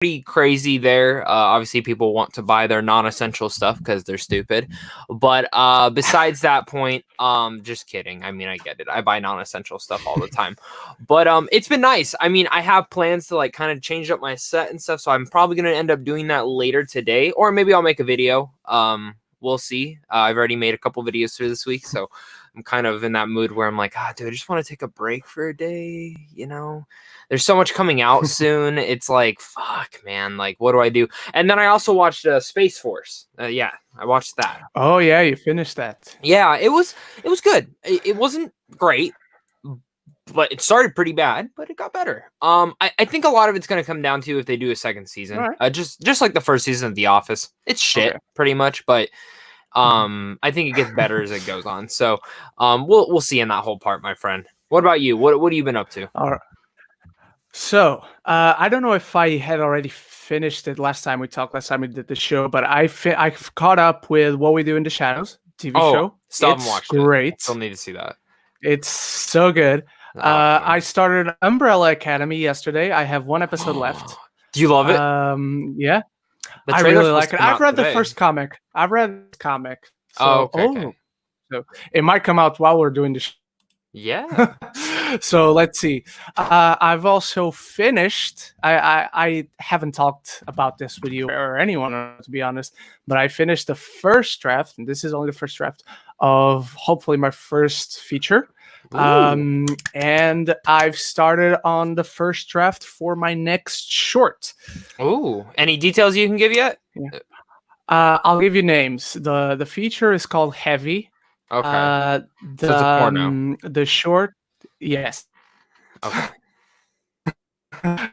pretty crazy there. Obviously, people want to buy their non-essential stuff because they're stupid. But besides that point, just kidding. I mean, I get it. I buy non-essential stuff all the time. But it's been nice. I mean, I have plans to like kind of change up my set and stuff, so I'm probably gonna end up doing that later today, or maybe I'll make a video. We'll see. I've already made a couple videos for this week, so I'm kind of in that mood where I'm like, dude, I just want to take a break for a day, you know? There's so much coming out soon. It's like, fuck, man. Like, what do I do? And then I also watched Space Force. Yeah, I watched that. Oh, yeah, you finished that. Yeah, it was good. It wasn't great, but it started pretty bad, but it got better. I think a lot of it's going to come down to if they do a second season. Right. Just like the first season of The Office. It's shit, pretty much, but I think it gets better as it goes on. So we'll see in that whole part, my friend. What about you? What have you been up to? All right. So I don't know if I had already finished it last time we did the show, but I've caught up with What We Do in the Shadows TV show. Stop and watch great. It. Still need to see that. It's so good. I started Umbrella Academy yesterday. I have one episode left. Do you love it? Yeah. I really like it. I've read the first comic. So, okay. So it might come out while we're doing the show. Yeah. So let's see. I've also finished. I haven't talked about this with you or anyone, to be honest, but I finished the first draft, and this is only the first draft of hopefully my first feature. And I've started on the first draft for my next short. Ooh, any details you can give yet? Yeah. I'll give you names. The feature is called Heavy. Okay. So it's a porno. The short, yes. Okay.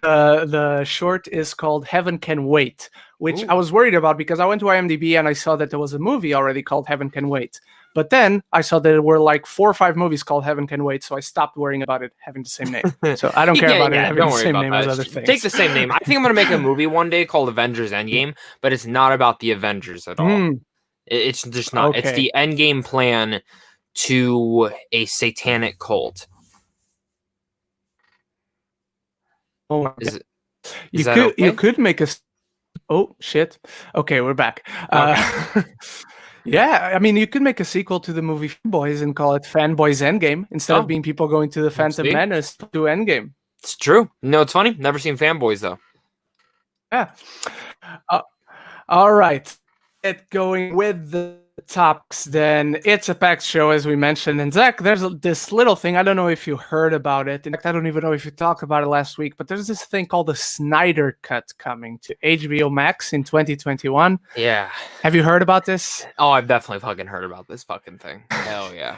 The short is called Heaven Can Wait, which I was worried about because I went to IMDb and I saw that there was a movie already called Heaven Can Wait. But then I saw that there were like 4 or 5 movies called Heaven Can Wait, so I stopped worrying about it having the same name. So I don't care about it having the same name as other things. Take the same name. I think I'm going to make a movie one day called Avengers Endgame, but it's not about the Avengers at all. It's just not. Okay. It's the endgame plan to a satanic cult. Oh, you could make a... Oh, shit. Okay, we're back. Okay. Yeah, I mean, you could make a sequel to the movie Fanboys and call it Fanboys Endgame instead of being people going to the Phantom Menace to Endgame. It's true. No, it's funny. Never seen Fanboys, though. Yeah. All right. Get going with the topics then. It's a packed show, as we mentioned. And Zach, there's this little thing. I don't know if you heard about it. In fact, I don't even know if you talked about it last week, but there's this thing called the Snyder Cut coming to HBO Max in 2021. Yeah. Have you heard about this? Oh, I've definitely fucking heard about this fucking thing. Hell yeah.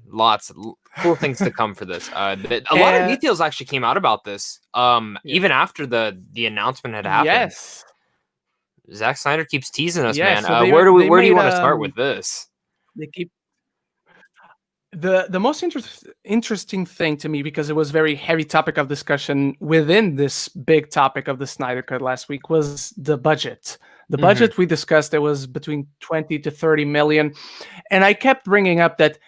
Lots of cool things to come for this. A lot of details actually came out about this. Even after the announcement had happened. Yes. Zack Snyder keeps teasing us, man. So where do you want to start with this? They keep the most interesting thing to me, because it was a very heavy topic of discussion within this big topic of the Snyder Cut last week, was the budget. The budget we discussed, it was between 20 to 30 million, and I kept bringing up that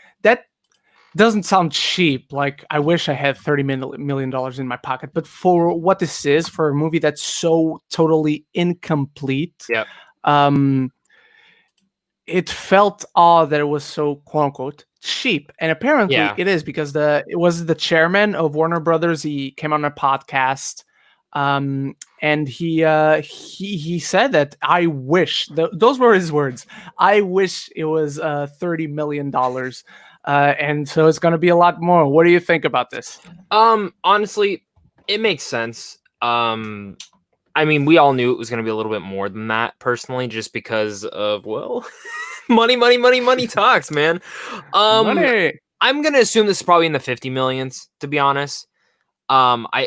doesn't sound cheap. Like, I wish I had $30 million in my pocket. But for what this is, for a movie that's so totally incomplete, it felt odd that it was so, quote unquote, cheap. And apparently it is, because it was the chairman of Warner Brothers. He came on a podcast, and he said that, I wish, those were his words, I wish it was $30 million. And so it's going to be a lot more. What do you think about this? Honestly, it makes sense. I mean, we all knew it was going to be a little bit more than that, personally, just because of, well, money talks, man. Money. I'm going to assume this is probably in the 50 millions, to be honest.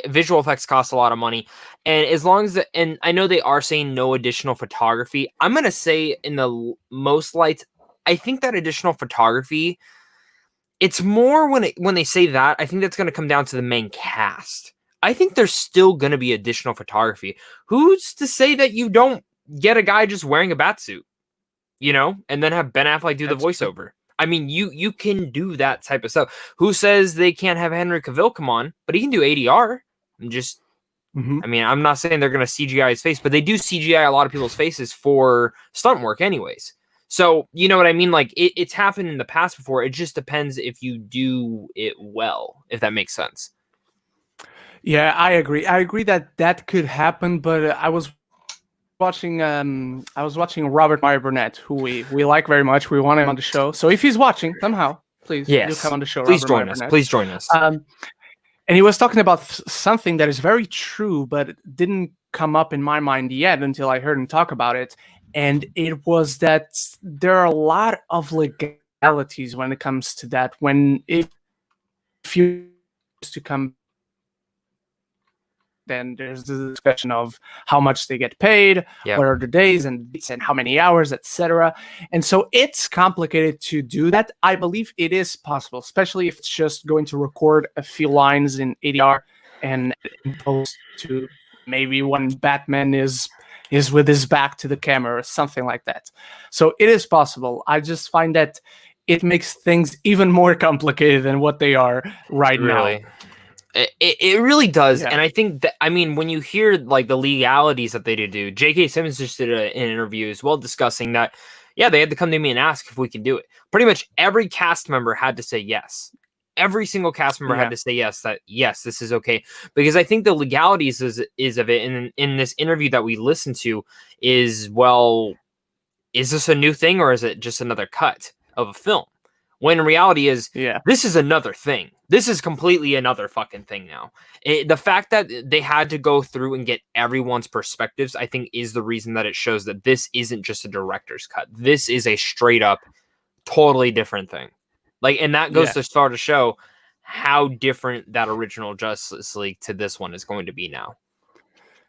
Visual effects cost a lot of money, and as long as and I know they are saying no additional photography, I'm going to say in the most lights, I think that additional photography, it's more when they say that, I think that's going to come down to the main cast. I think there's still going to be additional photography. Who's to say that you don't get a guy just wearing a batsuit, and then have Ben Affleck do the voiceover? I mean, you can do that type of stuff. Who says they can't have Henry Cavill come on? But he can do ADR. I'm just Mhm. I mean, I'm not saying they're going to CGI his face, but they do CGI a lot of people's faces for stunt work anyways. So, you know what I mean? Like, it's happened in the past before. It just depends if you do it well, if that makes sense. Yeah, I agree. I agree that that could happen, but I was watching Robert Meyer Burnett, who we like very much. We want him on the show. So if he's watching somehow, please do come Yes. on the show, Please Robert join Meyer us. Burnett. Please join us. And he was talking about something that is very true, but didn't come up in my mind yet until I heard him talk about it. And it was that there are a lot of legalities when it comes to that. If you to come, then there's the discussion of how much they get paid, what are the days and how many hours, etc. And so it's complicated to do that. I believe it is possible, especially if it's just going to record a few lines in ADR and post to maybe when Batman is with his back to the camera or something like that. So it is possible. I just find that it makes things even more complicated than what they are right now. It really does. Yeah. And I think that, I mean, when you hear like the legalities that they do, J.K. Simmons just did an interview as well discussing that, yeah, they had to come to me and ask if we can do it. Pretty much every cast member had to say yes. Every single cast member had to say yes, that yes, this is okay. Because I think the legalities is of it. And in this interview that we listened to is, well, is this a new thing or is it just another cut of a film? When in reality is, this is another thing. This is completely another fucking thing now. The fact that they had to go through and get everyone's perspectives, I think, is the reason that it shows that this isn't just a director's cut. This is a straight up, totally different thing. Like, and that goes as far to show how different that original Justice League to this one is going to be now.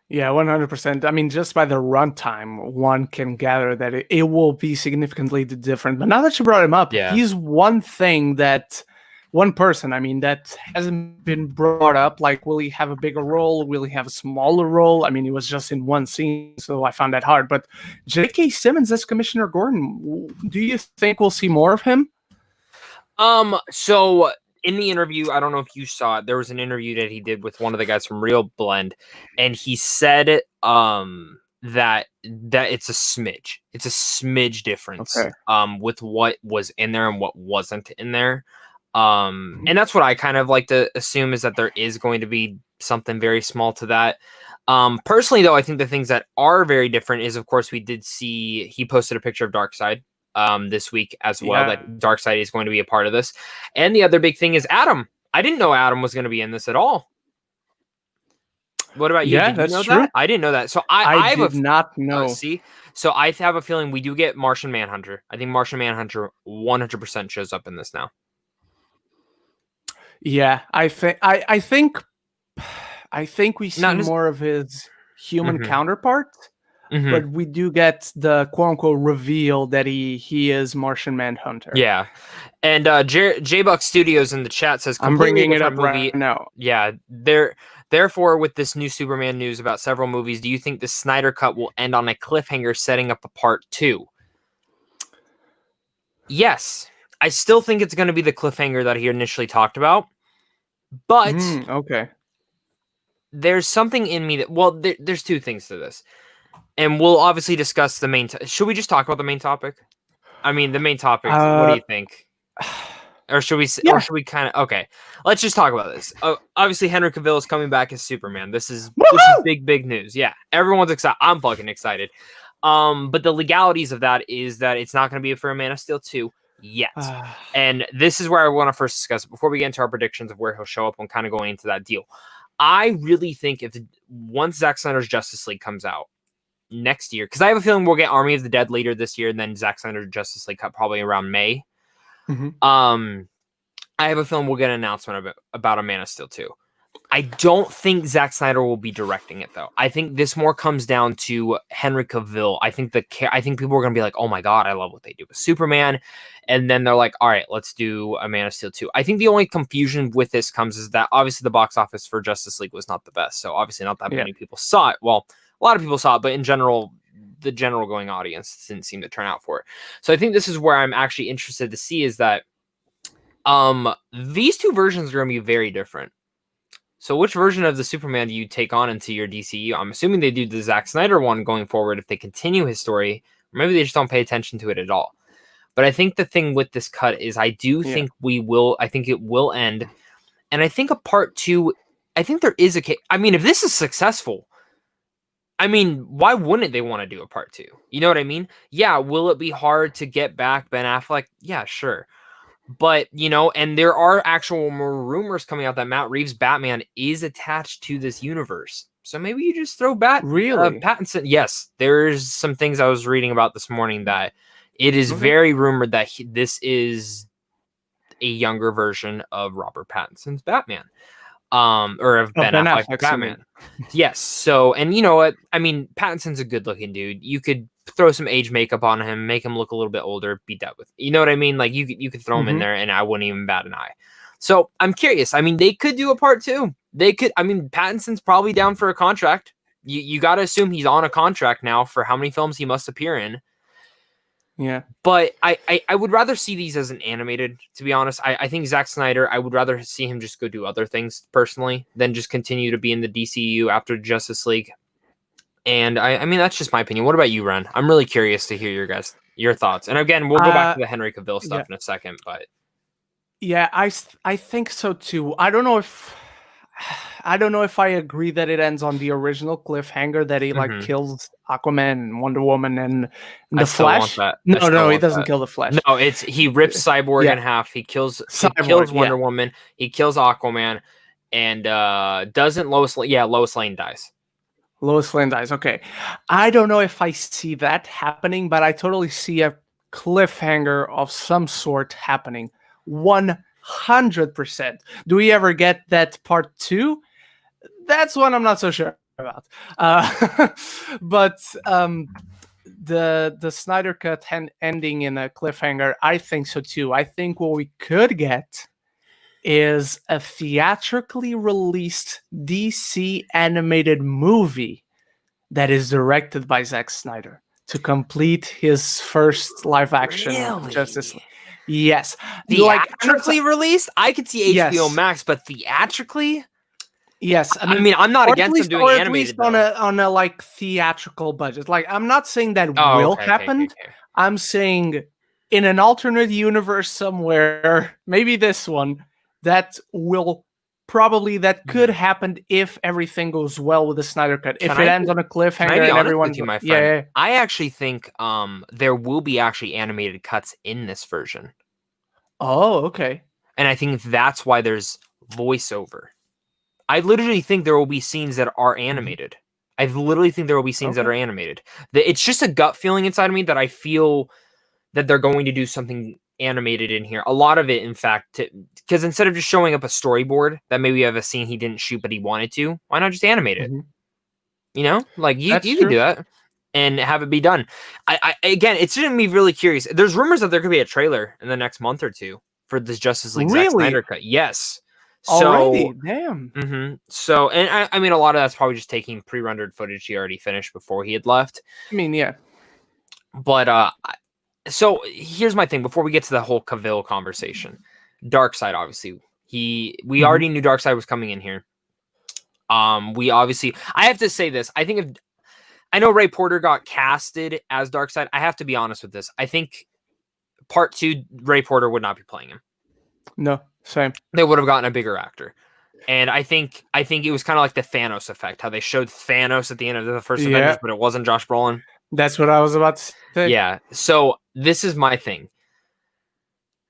Yeah, 100%. I mean, just by the runtime, one can gather that it will be significantly different. But now that you brought him up, he's one person, I mean, that hasn't been brought up. Like, will he have a bigger role? Will he have a smaller role? I mean, he was just in one scene, so I found that hard. But J.K. Simmons as Commissioner Gordon, do you think we'll see more of him? So in the interview, I don't know if you saw it, there was an interview that he did with one of the guys from Real Blend, and he said that it's a smidge difference with what was in there and what wasn't in there. And that's what I kind of like to assume, is that there is going to be something very small to that. Personally, though, I think the things that are very different is, of course, we did see he posted a picture of Darkseid this week as well, that Darkseid is going to be a part of this. And the other big thing is Adam. I didn't know Adam was going to be in this at all. What about you? Did you know that? I didn't know that. So I did not know. See, so I have a feeling we do get Martian Manhunter. I think Martian Manhunter 100% shows up in this now. Yeah, I think we see more of his human counterpart. But we do get the quote-unquote reveal that he is Martian Manhunter. Yeah. And J-Buck Studios in the chat says, I'm bringing it up right now. Yeah. Therefore, with this new Superman news about several movies, do you think the Snyder Cut will end on a cliffhanger setting up a part 2? Yes. I still think it's going to be the cliffhanger that he initially talked about. But there's something in me that, well, there's two things to this. And we'll obviously discuss the main... Should we just talk about the main topic? I mean, the main topic, what do you think? Or should we kind of... Okay, let's just talk about this. Obviously, Henry Cavill is coming back as Superman. This is big news. Yeah, everyone's excited. I'm fucking excited. But the legalities of that is that it's not going to be for a Man of Steel 2 yet. And this is where I want to first discuss, before we get into our predictions of where he'll show up and kind of going into that deal. I really think once Zack Snyder's Justice League comes out next year, because I have a feeling we'll get Army of the Dead later this year, and then Zack Snyder's Justice League Cut probably around May. I have a feeling we'll get an announcement about a Man of Steel 2. I don't think Zack Snyder will be directing it, though. I think this more comes down to Henry Cavill. I think people are going to be like, oh my God, I love what they do with Superman. And then they're like, all right, let's do a Man of Steel 2. I think the only confusion with this comes is that obviously the box office for Justice League was not the best. So obviously not that many people saw it. Well, a lot of people saw it, but in general, the general going audience didn't seem to turn out for it. So I think this is where I'm actually interested to see is that these two versions are going to be very different. So which version of the Superman do you take on into your DCU? I'm assuming they do the Zack Snyder one going forward if they continue his story, or maybe they just don't pay attention to it at all. But I think the thing with this cut is I do think I think it will end. And I think a part 2, I think there is a case. I mean, if this is successful, I mean, why wouldn't they want to do a part 2? You know what I mean? Yeah, will it be hard to get back Ben Affleck? Yeah, sure. But, and there are actual more rumors coming out that Matt Reeves' Batman is attached to this universe. So maybe you just throw Pattinson. Yes, there's some things I was reading about this morning that it is very rumored that this is a younger version of Robert Pattinson's Batman. Or of Ben Affleck's Batman. Yes. So, and you know what? I mean, Pattinson's a good-looking dude. You could throw some age makeup on him, make him look a little bit older, be done with. You know what I mean? Like you could throw him in there, and I wouldn't even bat an eye. So I'm curious. I mean, they could do a part 2. They could. I mean, Pattinson's probably down for a contract. You got to assume he's on a contract now for how many films he must appear in. Yeah. But I would rather see these as an animated, to be honest. I think Zack Snyder, I would rather see him just go do other things personally than just continue to be in the DCU after Justice League. And I mean, that's just my opinion. What about you, Ren? I'm really curious to hear your thoughts. And again, we'll go back to the Henry Cavill stuff in a second, but yeah, I think so too. I don't know if I agree that it ends on the original cliffhanger that he kills Aquaman and Wonder Woman and the Flash. No, he doesn't kill the Flash. No, he rips Cyborg in half. He kills Wonder Woman. He kills Aquaman, and doesn't Lois Lane dies. Lois Lane dies. Okay, I don't know if I see that happening, but I totally see a cliffhanger of some sort happening. 100%. Do we ever get that part 2? That's one I'm not so sure about. But the Snyder Cut ending in a cliffhanger, I think so too. I think what we could get is a theatrically released DC animated movie that is directed by Zack Snyder to complete his first live action Justice League. Yes. Theatrically released? I could see HBO Max, but theatrically? Yes. I mean, I'm not against them doing animated, on a like theatrical budget. Like, I'm not saying that will happen. Okay. I'm saying in an alternate universe somewhere, maybe this one, that could happen if everything goes well with the Snyder Cut. If it ends on a cliffhanger and everyone's my friend? I actually think there will be actually animated cuts in this version. Oh, okay. And I think that's why there's voiceover. I literally think there will be scenes that are animated. I literally think there will be scenes that are animated. It's just a gut feeling inside of me that I feel that they're going to do something animated in here. A lot of it, in fact, because instead of just showing up a storyboard that maybe you have a scene he didn't shoot but he wanted to, why not just animate it? You know, like you can do that and have it be done. I again, it's going to be really curious. There's rumors that there could be a trailer in the next month or two for this Justice League Zack Snyder Cut. Yes. Already? Damn. So, and I mean, a lot of that's probably just taking pre-rendered footage he already finished before he had left. I mean, yeah. But so here's my thing before we get to the whole Cavill conversation. Darkseid, obviously, we already knew Darkseid was coming in here. We obviously, I have to say this. I know Ray Porter got casted as Darkseid. I have to be honest with this. I think part 2, Ray Porter would not be playing him. No, same. They would have gotten a bigger actor. And I think it was kind of like the Thanos effect, how they showed Thanos at the end of the first Avengers, but it wasn't Josh Brolin. That's what I was about to say. Yeah. So this is my thing.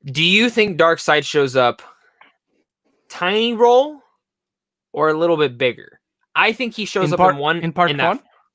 Do you think Darkseid shows up tiny role or a little bit bigger? I think he shows up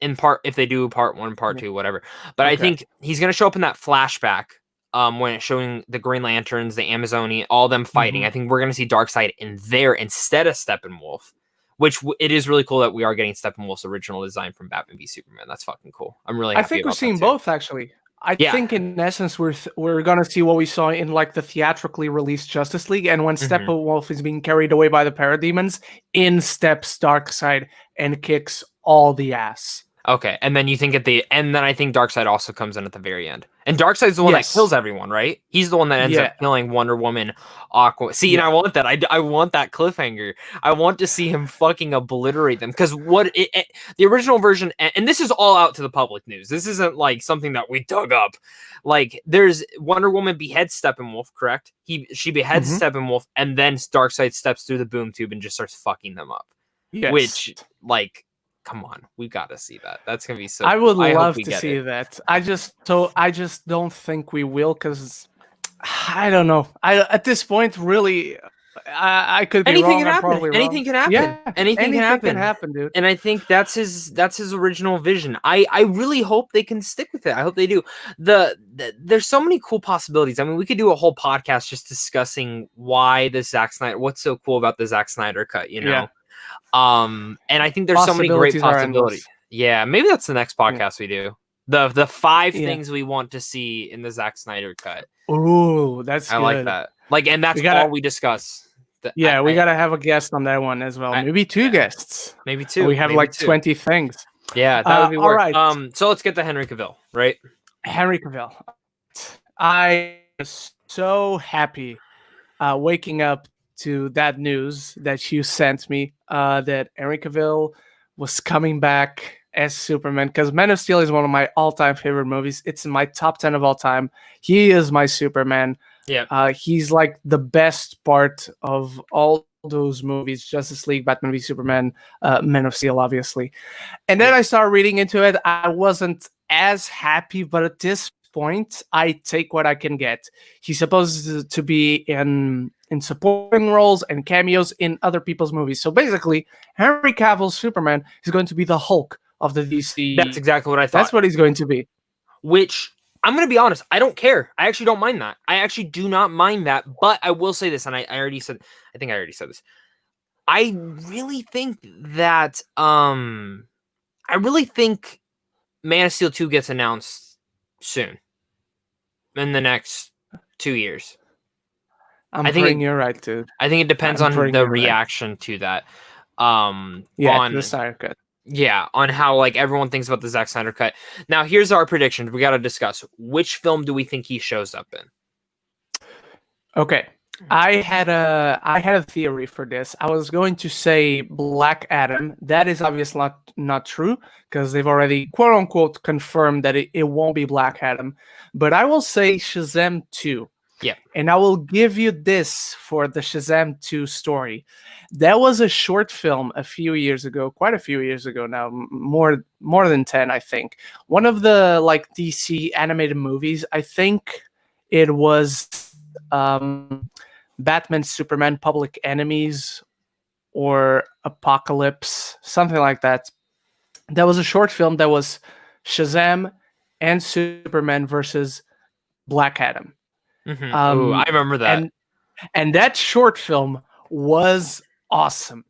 in part if they do part 1, part 2, whatever. But I think he's going to show up in that flashback when it's showing the Green Lanterns, the Amazonia, all them fighting. I think we're going to see Darkseid in there instead of Steppenwolf, which it is really cool that we are getting Steppenwolf's original design from Batman v Superman. That's fucking cool. I'm really happy. I think we're seeing both, actually. I think in essence we're gonna see what we saw in like the theatrically released Justice League, and when Steppenwolf is being carried away by the parademons, in steps Darkseid and kicks all the ass. Okay, and then you think and then I think Darkseid also comes in at the very end. And Darkseid's the one that kills everyone, right? He's the one that ends up killing Wonder Woman, Aqua. See, and I want that. I want that cliffhanger. I want to see him fucking obliterate them. Because the original version, and this is all out to the public news. This isn't like something that we dug up. Like, there's Wonder Woman beheads Steppenwolf, correct? She beheads Steppenwolf, and then Darkseid steps through the boom tube and just starts fucking them up. Yes. Which, like, come on, we got to see that. That's gonna be so. I would love to see that. I just don't think we will, because I don't know. At this point, really, I could be anything wrong. Can happen. Probably anything wrong. Can happen. Yeah, anything can happen, dude. And I think that's his original vision. I really hope they can stick with it. I hope they do. There's so many cool possibilities. I mean, we could do a whole podcast just discussing why the Zack Snyder. What's so cool about the Zack Snyder cut? You know. Yeah. And I think there's so many great possibilities. Yeah, maybe that's the next podcast we do. The 5 things we want to see in the Zack Snyder cut. Ooh, that's I good. like that. Like, and that's all we discuss. We gotta have a guest on that one as well. Maybe 2 guests. Maybe 2. We have like 20 things. Yeah, that would be worth. All right. So let's get to Henry Cavill, right? Henry Cavill. I was so happy waking up to that news that you sent me, that Henry Cavill was coming back as Superman, because Man of Steel is one of my all-time favorite movies. It's in my top 10 of all time. He is my Superman. Yeah. He's like the best part of all those movies: Justice League, Batman v Superman, Man of Steel, obviously. And then I started reading into it. I wasn't as happy, but at this point, I take what I can get. He's supposed to be in supporting roles and cameos in other people's movies. So basically, Henry Cavill's Superman is going to be the Hulk of the DC. That's exactly what I thought. That's what he's going to be. Which, I'm going to be honest, I don't care. I actually don't mind that. I actually do not mind that. But I will say this, and I think I already said this. I really think that, Man of Steel 2 gets announced soon. In the next 2 years. I think you're right, dude. I think it depends on the reaction to that. On the Snyder Cut. Yeah, on how like everyone thinks about the Zack Snyder Cut. Now, here's our predictions. We got to discuss which film do we think he shows up in. Okay, I had a theory for this. I was going to say Black Adam. That is obviously not true, because they've already quote unquote confirmed that it won't be Black Adam. But I will say Shazam 2. Yeah. And I will give you this for the Shazam 2 story. That was a short film a few years ago, quite a few years ago now, more than 10, I think. One of the like DC animated movies, I think it was Batman, Superman, Public Enemies, or Apocalypse, something like that. That was a short film that was Shazam and Superman versus Black Adam. Mm-hmm. I remember that. And that short film was awesome.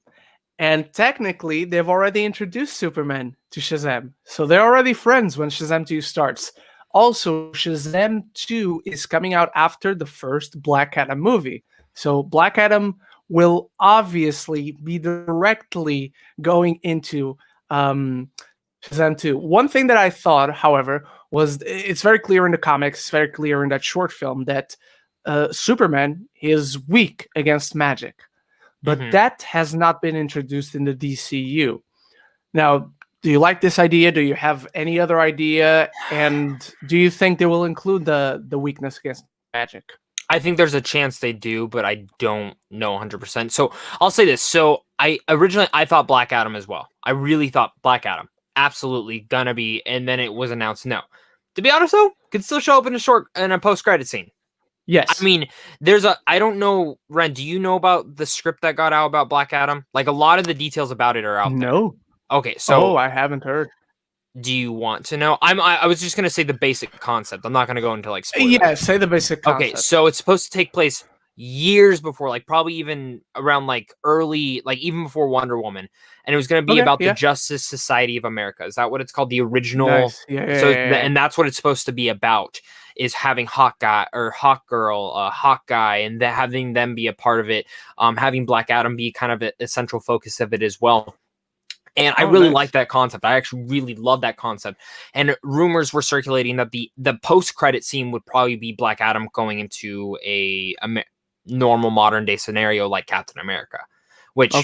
And technically, they've already introduced Superman to Shazam. So they're already friends when Shazam 2 starts. Also, Shazam 2 is coming out after the first Black Adam movie. So Black Adam will obviously be directly going into Shazam 2. One thing that I thought, however, was it's very clear in the comics, it's very clear in that short film that Superman is weak against magic. But that has not been introduced in the DCU. Now, do you like this idea? Do you have any other idea? And do you think they will include the weakness against magic? I think there's a chance they do, but I don't know 100%. So I'll say this. So I thought Black Adam as well. I really thought Black Adam. Absolutely gonna be. And then it was announced no. To be honest, though, could still show up in a post-credit scene. Yes. I mean, I don't know, Ren, do you know about the script that got out about Black Adam? Like, a lot of the details about it are out there. No. Okay, so... Oh, I haven't heard. Do you want to know? I was just going to say the basic concept. I'm not going to go into, like, spoilers. Yeah, say the basic concept. Okay, so it's supposed to take place years before, like, probably even around, like, early... Like, even before Wonder Woman. And it was going to be about the Justice Society of America. Is that what it's called? The original... Nice. Yeah. And that's what it's supposed to be about, is having Hawkeye or Hawkgirl, Hawkeye, and having them be a part of it. Having Black Adam be kind of a central focus of it as well. And I really like that concept. I actually really love that concept. And rumors were circulating that the post-credit scene would probably be Black Adam going into a normal modern day scenario like Captain America, which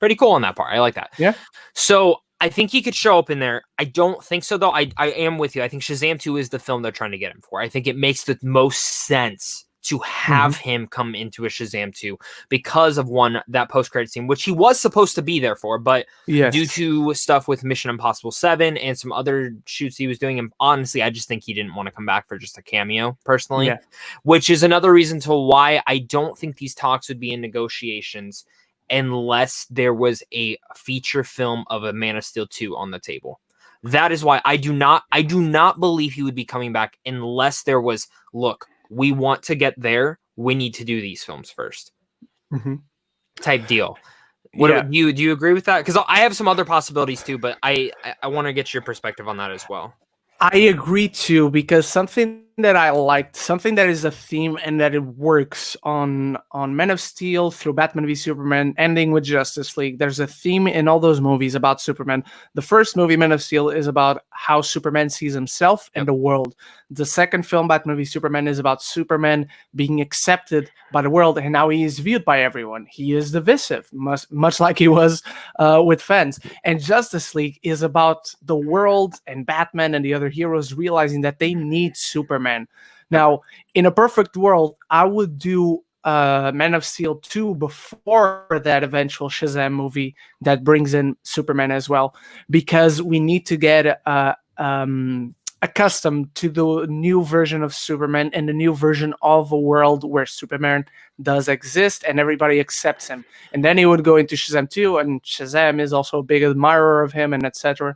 pretty cool on that part. I like that. Yeah. So I think he could show up in there. I don't think so, though. I am with you. I think Shazam 2 is the film they're trying to get him for. I think it makes the most sense to have him come into a Shazam 2 because of that post-credit scene, which he was supposed to be there for, but due to stuff with Mission Impossible 7 and some other shoots he was doing, and honestly, I just think he didn't want to come back for just a cameo, personally, which is another reason to why I don't think these talks would be in negotiations unless there was a feature film of a Man of Steel 2 on the table. That is why I do not believe he would be coming back unless there was, look, we want to get there. We need to do these films first. Type deal. Do you agree with that? Because I have some other possibilities too, but I want to get your perspective on that as well. I agree too, because something that I liked, something that is a theme and that it works on Man of Steel through Batman v Superman, ending with Justice League. There's a theme in all those movies about Superman. The first movie, Man of Steel, is about how Superman sees himself and the world. The second film, Batman v Superman, is about Superman being accepted by the world and how he is viewed by everyone. He is divisive, much like he was with fans. And Justice League is about the world and Batman and the other heroes realizing that they need Superman. Now, in a perfect world, I would do Man of Steel 2 before that eventual Shazam movie that brings in Superman as well, because we need to get accustomed to the new version of Superman and the new version of a world where Superman does exist and everybody accepts him. And then he would go into Shazam 2, and Shazam is also a big admirer of him, and etc.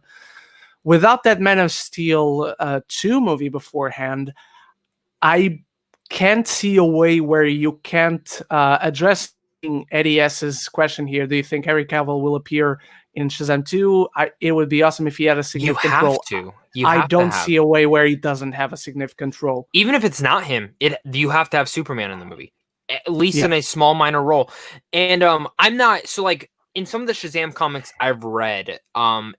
Without that Man of Steel 2 movie beforehand, I can't see a way where you can't address Eddie S's question here. Do you think Henry Cavill will appear in Shazam 2? It would be awesome if he had a significant role. I don't see a way where he doesn't have a significant role. Even if it's not him, you have to have Superman in the movie, at least in a small minor role. And I'm not so like. In some of the Shazam comics I've read,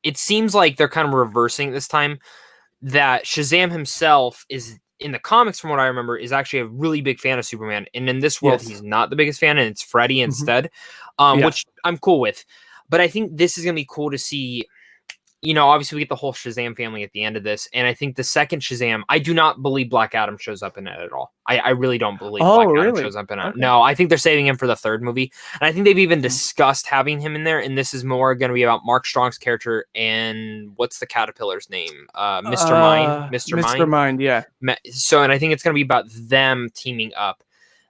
it seems like they're kind of reversing this time, that Shazam himself is, in the comics, from what I remember, is actually a really big fan of Superman. And in this world, he's not the biggest fan, and it's Freddy instead, which I'm cool with. But I think this is going to be cool to see. Obviously we get the whole Shazam family at the end of this. And I think the second Shazam, I do not believe Black Adam shows up in it at all. I really don't believe Black Adam shows up in it. Okay. No, I think they're saving him for the third movie. And I think they've even discussed having him in there. And this is more going to be about Mark Strong's character and what's the Caterpillar's name? Mr. Mind? Mr. Mind, yeah. So, and I think it's going to be about them teaming up.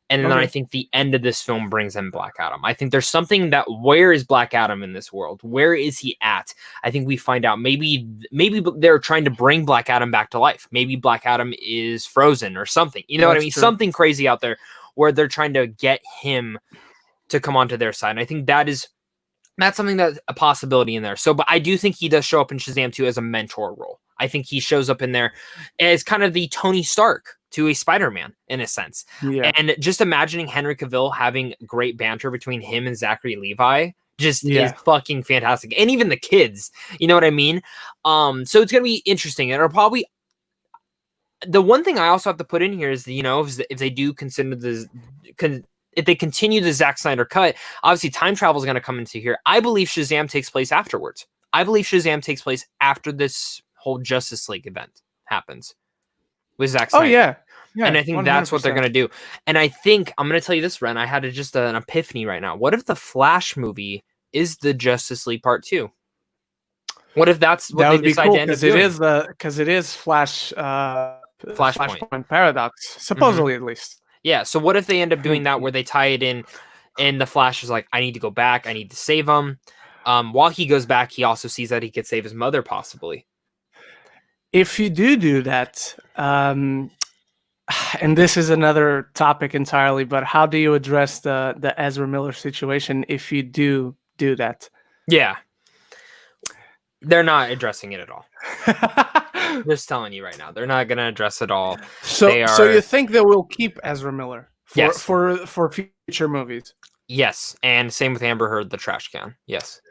And then I think the end of this film brings in Black Adam. I think there's something that, where is Black Adam in this world? Where is he at? I think we find out maybe they're trying to bring Black Adam back to life. Maybe Black Adam is frozen or something. You know what I mean? True. Something crazy out there where they're trying to get him to come onto their side. And I think that's something that's a possibility in there. So, but I do think he does show up in Shazam 2 as a mentor role. I think he shows up in there as kind of the Tony Stark to a Spider-Man in a sense. Yeah. And just imagining Henry Cavill having great banter between him and Zachary Levi just is fucking fantastic. And even the kids, you know what I mean? So it's going to be interesting. And it'll probably, the one thing I also have to put in here is, if they do consider this, if they continue the Zack Snyder cut, obviously time travel is going to come into here. I believe Shazam takes place afterwards. I believe Shazam takes place after this whole Justice League event happens with Zack Snyder. Oh, yeah. And I think 100%. That's what they're going to do. And I think, I'm going to tell you this, Ren, I had just an epiphany right now. What if the Flash movie is the Justice League Part 2? What if that's what they decide to end up doing? Because it is Flashpoint paradox, supposedly at least. Yeah, so what if they end up doing that where they tie it in and the Flash is like, I need to go back, I need to save him. While he goes back, he also sees that he could save his mother, possibly. If you do that, and this is another topic entirely, but how do you address the Ezra Miller situation if you do that? Yeah. They're not addressing it at all. Just telling you right now. They're not going to address it all. So you think they will keep Ezra Miller for future movies? Yes. And same with Amber Heard, the trash can. Yes.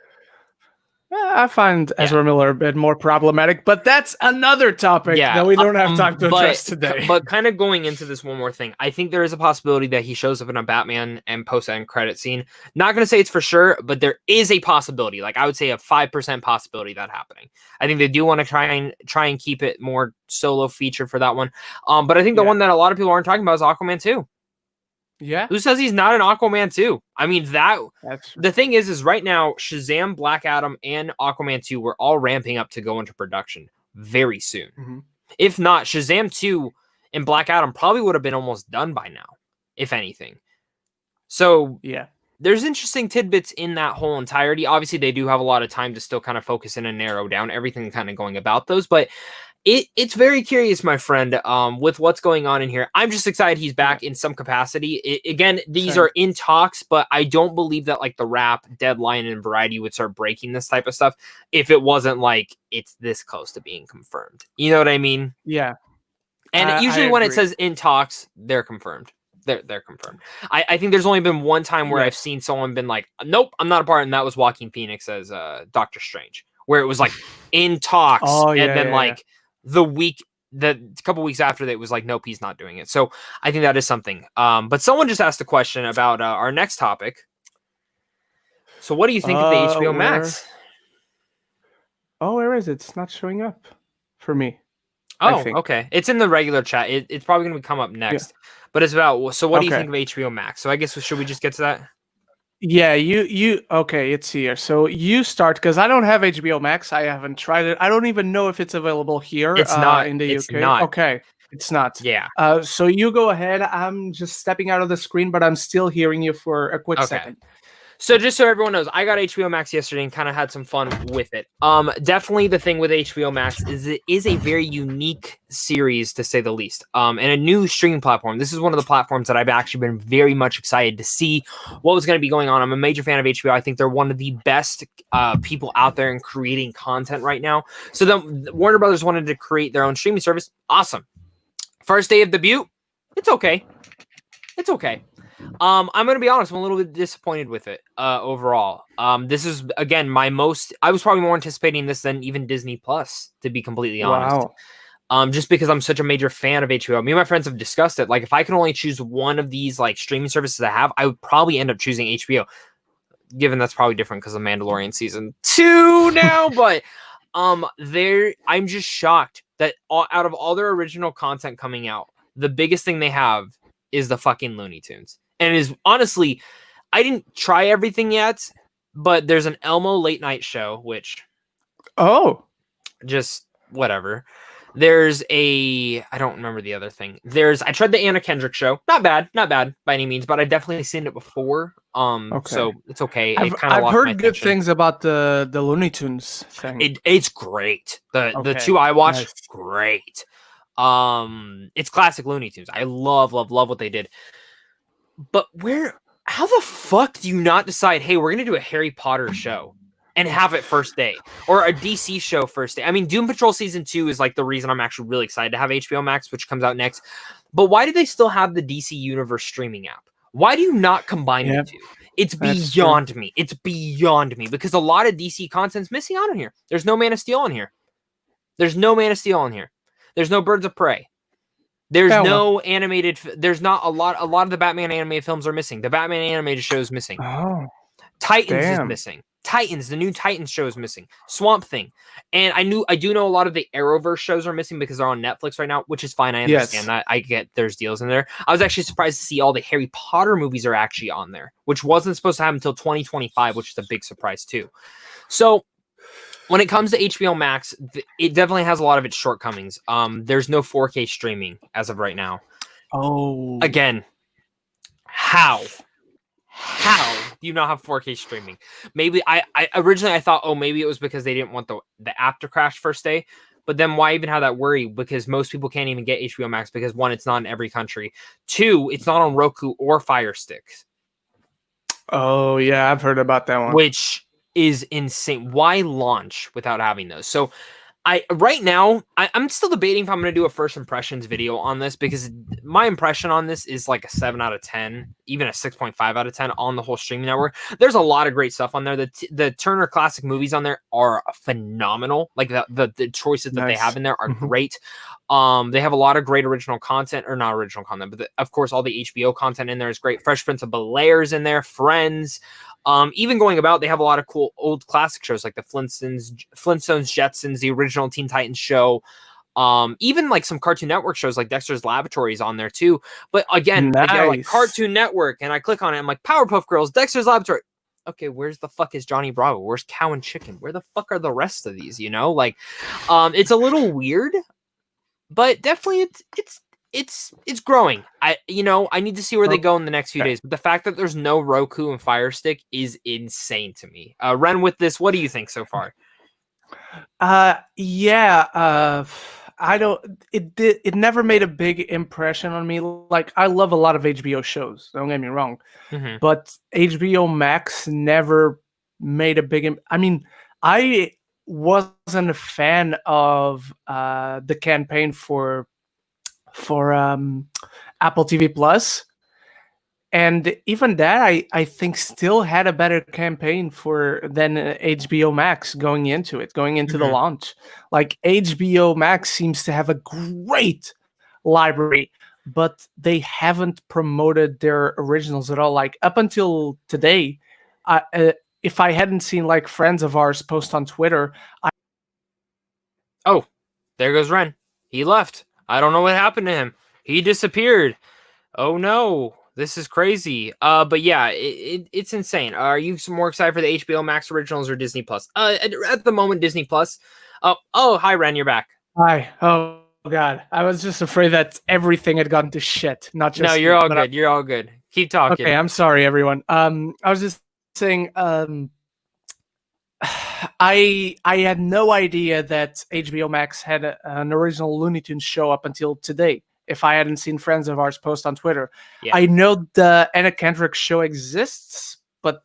I find Ezra Miller a bit more problematic, but that's another topic that we don't have time to address today. But kind of going into this one more thing, I think there is a possibility that he shows up in a Batman and post-end credit scene. Not going to say it's for sure, but there is a possibility. Like I would say a 5% possibility that happening. I think they do want to try and keep it more solo feature for that one. But I think the one that a lot of people aren't talking about is Aquaman 2. Yeah. Who says he's not an Aquaman 2? I mean, the thing is right now, Shazam, Black Adam, and Aquaman 2 were all ramping up to go into production very soon. Mm-hmm. If not, Shazam 2 and Black Adam probably would have been almost done by now, if anything. So, there's interesting tidbits in that whole entirety. Obviously, they do have a lot of time to still kind of focus in and narrow down everything kind of going about those, but it's very curious, my friend, with what's going on in here. I'm just excited he's back in some capacity. Again, these are in talks, but I don't believe that like the Wrap, Deadline, and Variety would start breaking this type of stuff if it wasn't like it's this close to being confirmed. You know what I mean? Yeah. And usually when it says in talks, they're confirmed. They're confirmed. I think there's only been one time where I've seen someone been like, nope, I'm not a part, and that was Joaquin Phoenix as Doctor Strange, where it was like in talks, the couple weeks after that, it was like, nope, he's not doing it. So I think that is something. But someone just asked a question about our next topic. So what do you think of the HBO Max? Where is it? It's not showing up for me. Oh, okay. It's in the regular chat. It's probably going to come up next. But it's about, so what do you think of HBO Max? So I guess, should we just get to that? Yeah, okay, it's here. So you start, because I don't have HBO Max. I haven't tried it. I don't even know if it's available here. It's not in the UK. Not. Okay, it's not. Yeah. So you go ahead. I'm just stepping out of the screen, but I'm still hearing you for a quick second. So just so everyone knows, I got HBO Max yesterday and kind of had some fun with it. Definitely the thing with HBO Max is it is a very unique series, to say the least, and a new streaming platform. This is one of the platforms that I've actually been very much excited to see what was going to be going on. I'm a major fan of HBO. I think they're one of the best people out there in creating content right now. So then Warner Brothers wanted to create their own streaming service. Awesome. First day of debut, it's okay. It's okay. I'm going to be honest, I'm a little bit disappointed with it overall. This is, again, I was probably more anticipating this than even Disney Plus, to be completely honest. Wow. Just because I'm such a major fan of HBO. Me and my friends have discussed it. Like, if I could only choose one of these like streaming services I have, I would probably end up choosing HBO. Given that's probably different because of Mandalorian season 2 now, but I'm just shocked that out of all their original content coming out, the biggest thing they have is the fucking Looney Tunes. And it is honestly, I didn't try everything yet, but there's an Elmo late night show, which just whatever. There's I don't remember the other thing. I tried the Anna Kendrick show. Not bad by any means, but I've definitely seen it before. So it's okay. I've heard good things about the Looney Tunes thing. It's great. The two I watched, great. It's classic Looney Tunes. I love what they did. But how the fuck do you not decide, hey, we're gonna do a Harry Potter show and have it first day, or a DC show first day? I mean, Doom Patrol season 2 is like the reason I'm actually really excited to have HBO Max, which comes out next. But why do they still have the DC Universe streaming app? Why do you not combine the two? It's beyond me. It's beyond me, because a lot of DC content's missing out on here. There's no Man of Steel on here. There's no Birds of Prey. There's no animated. There's not a lot of the Batman animated films are missing. The Batman animated show is missing. Titans is missing. The new Titans show is missing. Swamp Thing. And I do know a lot of the Arrowverse shows are missing because they're on Netflix right now, which is fine. I understand that. I get there's deals in there. I was actually surprised to see all the Harry Potter movies are actually on there, which wasn't supposed to happen until 2025, which is a big surprise too. So when it comes to HBO Max, it definitely has a lot of its shortcomings. There's no 4K streaming as of right now. Again, how do you not have 4K streaming? Maybe I originally thought, maybe it was because they didn't want the app to crash first day. But then why even have that worry? Because most people can't even get HBO Max because, one, it's not in every country. 2, it's not on Roku or Fire Sticks. Oh, yeah, I've heard about that one. Which is insane. Why launch without having those? So Right now, I'm still debating if I'm going to do a first impressions video on this, because my impression on this is like a 7 out of 10, even a 6.5 out of 10 on the whole streaming network. There's a lot of great stuff on there. The Turner Classic Movies on there are phenomenal. Like the choices that they have in there are great. They have a lot of great original content, or not original content, but of course all the HBO content in there is great. Fresh Prince of Bel-Air's in there, Friends. Even going about, they have a lot of cool old classic shows like the Flintstones, Jetsons, the original Teen Titans show. Even like some Cartoon Network shows like Dexter's Laboratory is on there too. But again, they go like Cartoon Network, and I click on it, I'm like Powerpuff Girls, Dexter's Laboratory. Okay, where's the fuck is Johnny Bravo? Where's Cow and Chicken? Where the fuck are the rest of these? You know, like, it's a little weird, but definitely it's growing. I need to see where they go in the next few days. But the fact that there's no Roku and Fire Stick is insane to me. Ren, with this, what do you think so far? I don't. It never made a big impression on me. Like, I love a lot of HBO shows. Don't get me wrong, but HBO Max never made a big. I mean, I wasn't a fan of the campaign for Apple TV Plus, and even that I think still had a better campaign than HBO Max going into the launch. Like, HBO Max seems to have a great library, but they haven't promoted their originals at all. Like, up until today, if I hadn't seen like friends of ours post on Twitter, oh, there goes Ren. He left. I don't know what happened to him. He disappeared. Oh no, this is crazy. But yeah, it's insane. Are you more excited for the HBO Max originals or Disney Plus? At the moment, Disney Plus. Oh, hi Ren, you're back. Hi. Oh God, I was just afraid that everything had gone to shit. Not just. No, you're all good. You're all good. Keep talking. Okay, I'm sorry, everyone. I was just saying. I had no idea that HBO Max had an original Looney Tunes show up until today. If I hadn't seen friends of ours post on Twitter, I know the Anna Kendrick show exists, but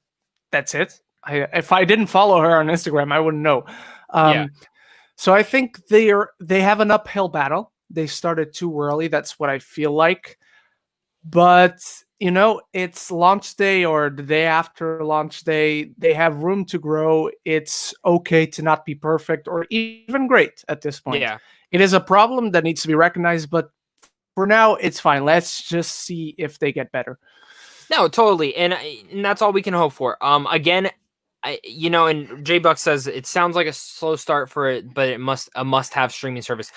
that's it. If I didn't follow her on Instagram, I wouldn't know. So I think they have an uphill battle. They started too early. That's what I feel like. But it's launch day or the day after launch day. They have room to grow. It's okay to not be perfect or even great at this point. Yeah. It is a problem that needs to be recognized, but for now, it's fine. Let's just see if they get better. No, totally. And that's all we can hope for. Again, and J Buck says it sounds like a slow start for it, but it must have streaming service.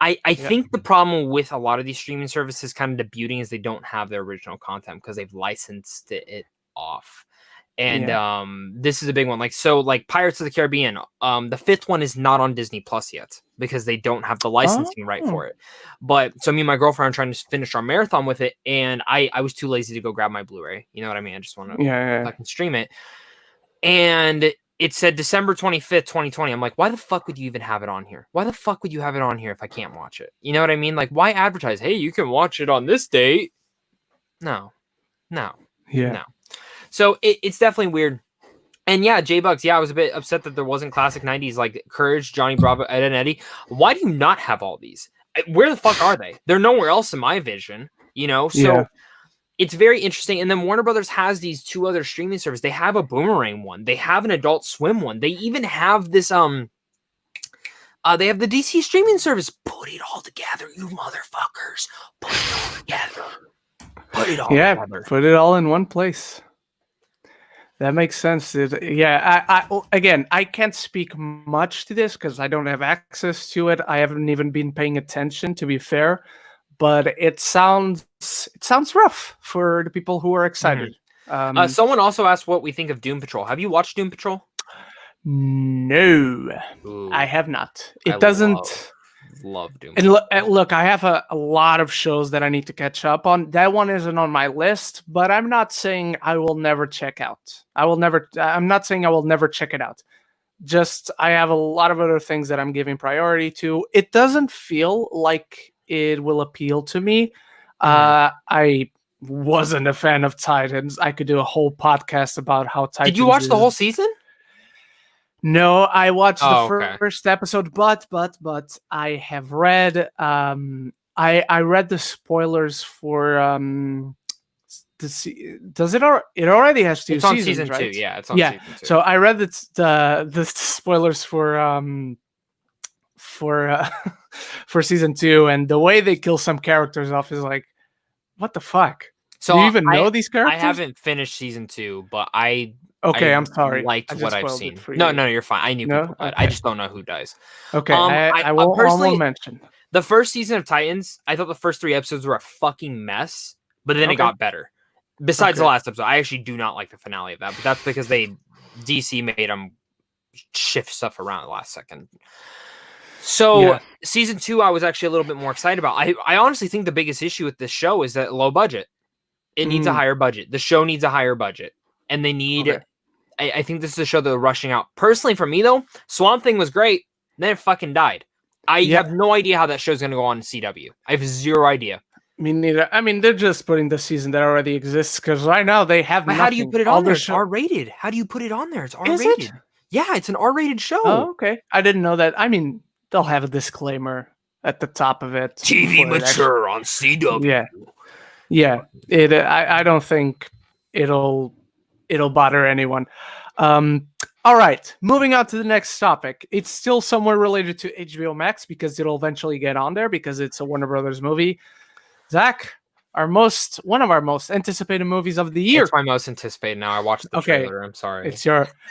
I think the problem with a lot of these streaming services kind of debuting is they don't have their original content because they've licensed it off. And this is a big one. Like Pirates of the Caribbean, the 5th one is not on Disney Plus yet because they don't have the licensing right for it. But so me and my girlfriend are trying to finish our marathon with it, and I was too lazy to go grab my Blu-ray. You know what I mean? I just want to fucking stream it. And it said December 25th, 2020. I'm like, why the fuck would you even have it on here? Why the fuck would you have it on here if I can't watch it? You know what I mean? Like, why advertise, hey, you can watch it on this date? No. So it's definitely weird. And yeah, J-Bucks, I was a bit upset that there wasn't classic 90s like Courage, Johnny Bravo, Ed and Eddie. Why do you not have all these? Where the fuck are they? They're nowhere else in my vision, So it's very interesting. And then Warner Brothers has these 2 other streaming services. They have a Boomerang one. They have an Adult Swim one. They even have this they have the DC streaming service. Put it all together, you motherfuckers. Put it all together. Put it all together. Put it all in one place. That makes sense. I can't speak much to this because I don't have access to it. I haven't even been paying attention, to be fair. But it sounds rough for the people who are excited. Someone also asked what we think of Doom Patrol. Have you watched Doom Patrol? No, I have not. It doesn't. Love Doom. And look, I have a lot of shows that I need to catch up on. That one isn't on my list, but I'm not saying I will never check out. I'm not saying I will never check it out. Just I have a lot of other things that I'm giving priority to. It doesn't feel like it will appeal to me. I wasn't a fan of Titans. I could do a whole podcast about how Titans. Did you watch the whole season? No, I watched Oh, the okay. first episode, but I have read I read the spoilers for does it already has 2 It's on seasons, season 2. right? Yeah, it's on Yeah. season 2. So I read the spoilers for for season 2, and the way they kill some characters off is like, what the fuck? So Do you even know these I characters? haven't finished season 2, but I Okay, I'm sorry. liked I what just I've spoiled it seen. for No, you. you're fine. I knew No? people died. I Okay. just don't know who dies. Okay, I personally won't mention. the first season of Titans, I thought the first 3 episodes were a fucking mess, but then it Okay. got better. Besides the Okay. last episode, I actually do not like the finale of that, but that's because DC made them shift stuff around at the last second. So Yeah. season 2, I was actually a little bit more excited about. I honestly think the biggest issue with this show is that low budget. It needs a higher budget. The show needs a higher budget, and they need. Okay. I think this is a show that they're rushing out. Personally, for me though, Swamp Thing was great. Then it fucking died. I have no idea how that show's going to go on in CW. I have zero idea. Me neither. I mean, they're just putting the season that already exists because right now they have. But nothing. how do you put it on there? It's show- R-rated. How do you put it on there? It's Is R-rated. it? Yeah, it's an R-rated show. Oh, okay. I didn't know that. I mean, they'll have a disclaimer at the top of it. TV before it mature on CW. Yeah. Yeah. It. I don't think it'll bother anyone. All right. Moving on to the next topic. It's still somewhere related to HBO Max because it'll eventually get on there because it's a Warner Brothers movie. Zach, one of our most anticipated movies of the year. It's my most anticipated now. I watched the trailer. I'm sorry.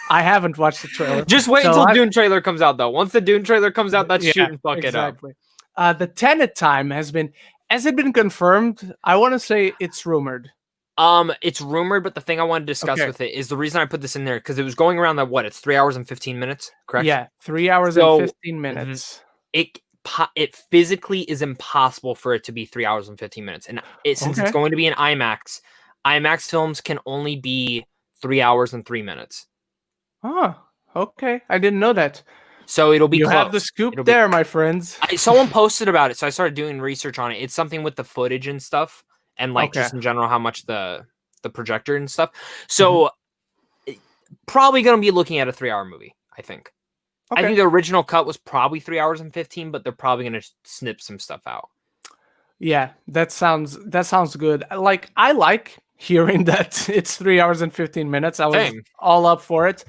I haven't watched the trailer. Just wait until Dune trailer comes out, though. Once the Dune trailer comes out, that's shooting fuck it up. The Tenet time has it been confirmed? I want to say it's rumored. It's rumored, but the thing I want to discuss with it is the reason I put this in there because it was going around that it's 3 hours and 15 minutes, correct? Yeah, 3 hours and 15 minutes. It physically is impossible for it to be 3 hours and 15 minutes, and since it's going to be an IMAX films can only be 3 hours and 3 minutes. Oh, okay. I didn't know that. So it'll be. You close. have the scoop there, my friends. Someone posted about it, so I started doing research on it. It's something with the footage and stuff, and just in general how much the projector and stuff. So probably going to be looking at a 3 hour movie, I think. Okay. I think the original cut was probably 3 hours and 15, but they're probably going to snip some stuff out. Yeah, that sounds good. I like hearing that it's 3 hours and 15 minutes. I was all up for it.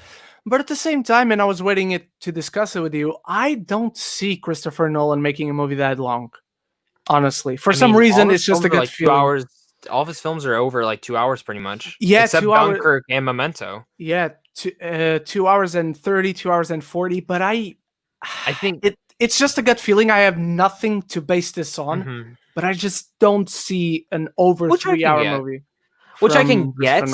But at the same time, and I was waiting to discuss it with you, I don't see Christopher Nolan making a movie that long. Honestly, for some reason, it's just a good feeling. 2 hours. All of his films are over 2 hours, pretty much. Yeah, except Dunkirk and Memento. Yeah, 2 hours and 30, 2 hours and 40. But I think it's just a gut feeling. I have nothing to base this on, but I just don't see an over 3 hour movie. Which I can get.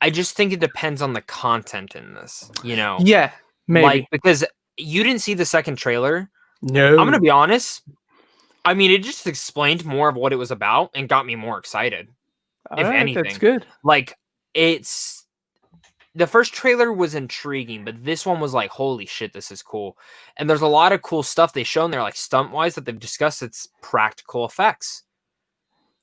I just think it depends on the content in this. Yeah, maybe because you didn't see the second trailer. No, I'm gonna be honest. I mean, it just explained more of what it was about and got me more excited. If anything, that's good. The first trailer was intriguing, but this one was like, holy shit, this is cool. And there's a lot of cool stuff they've shown there, like stunt-wise, that they've discussed. It's practical effects.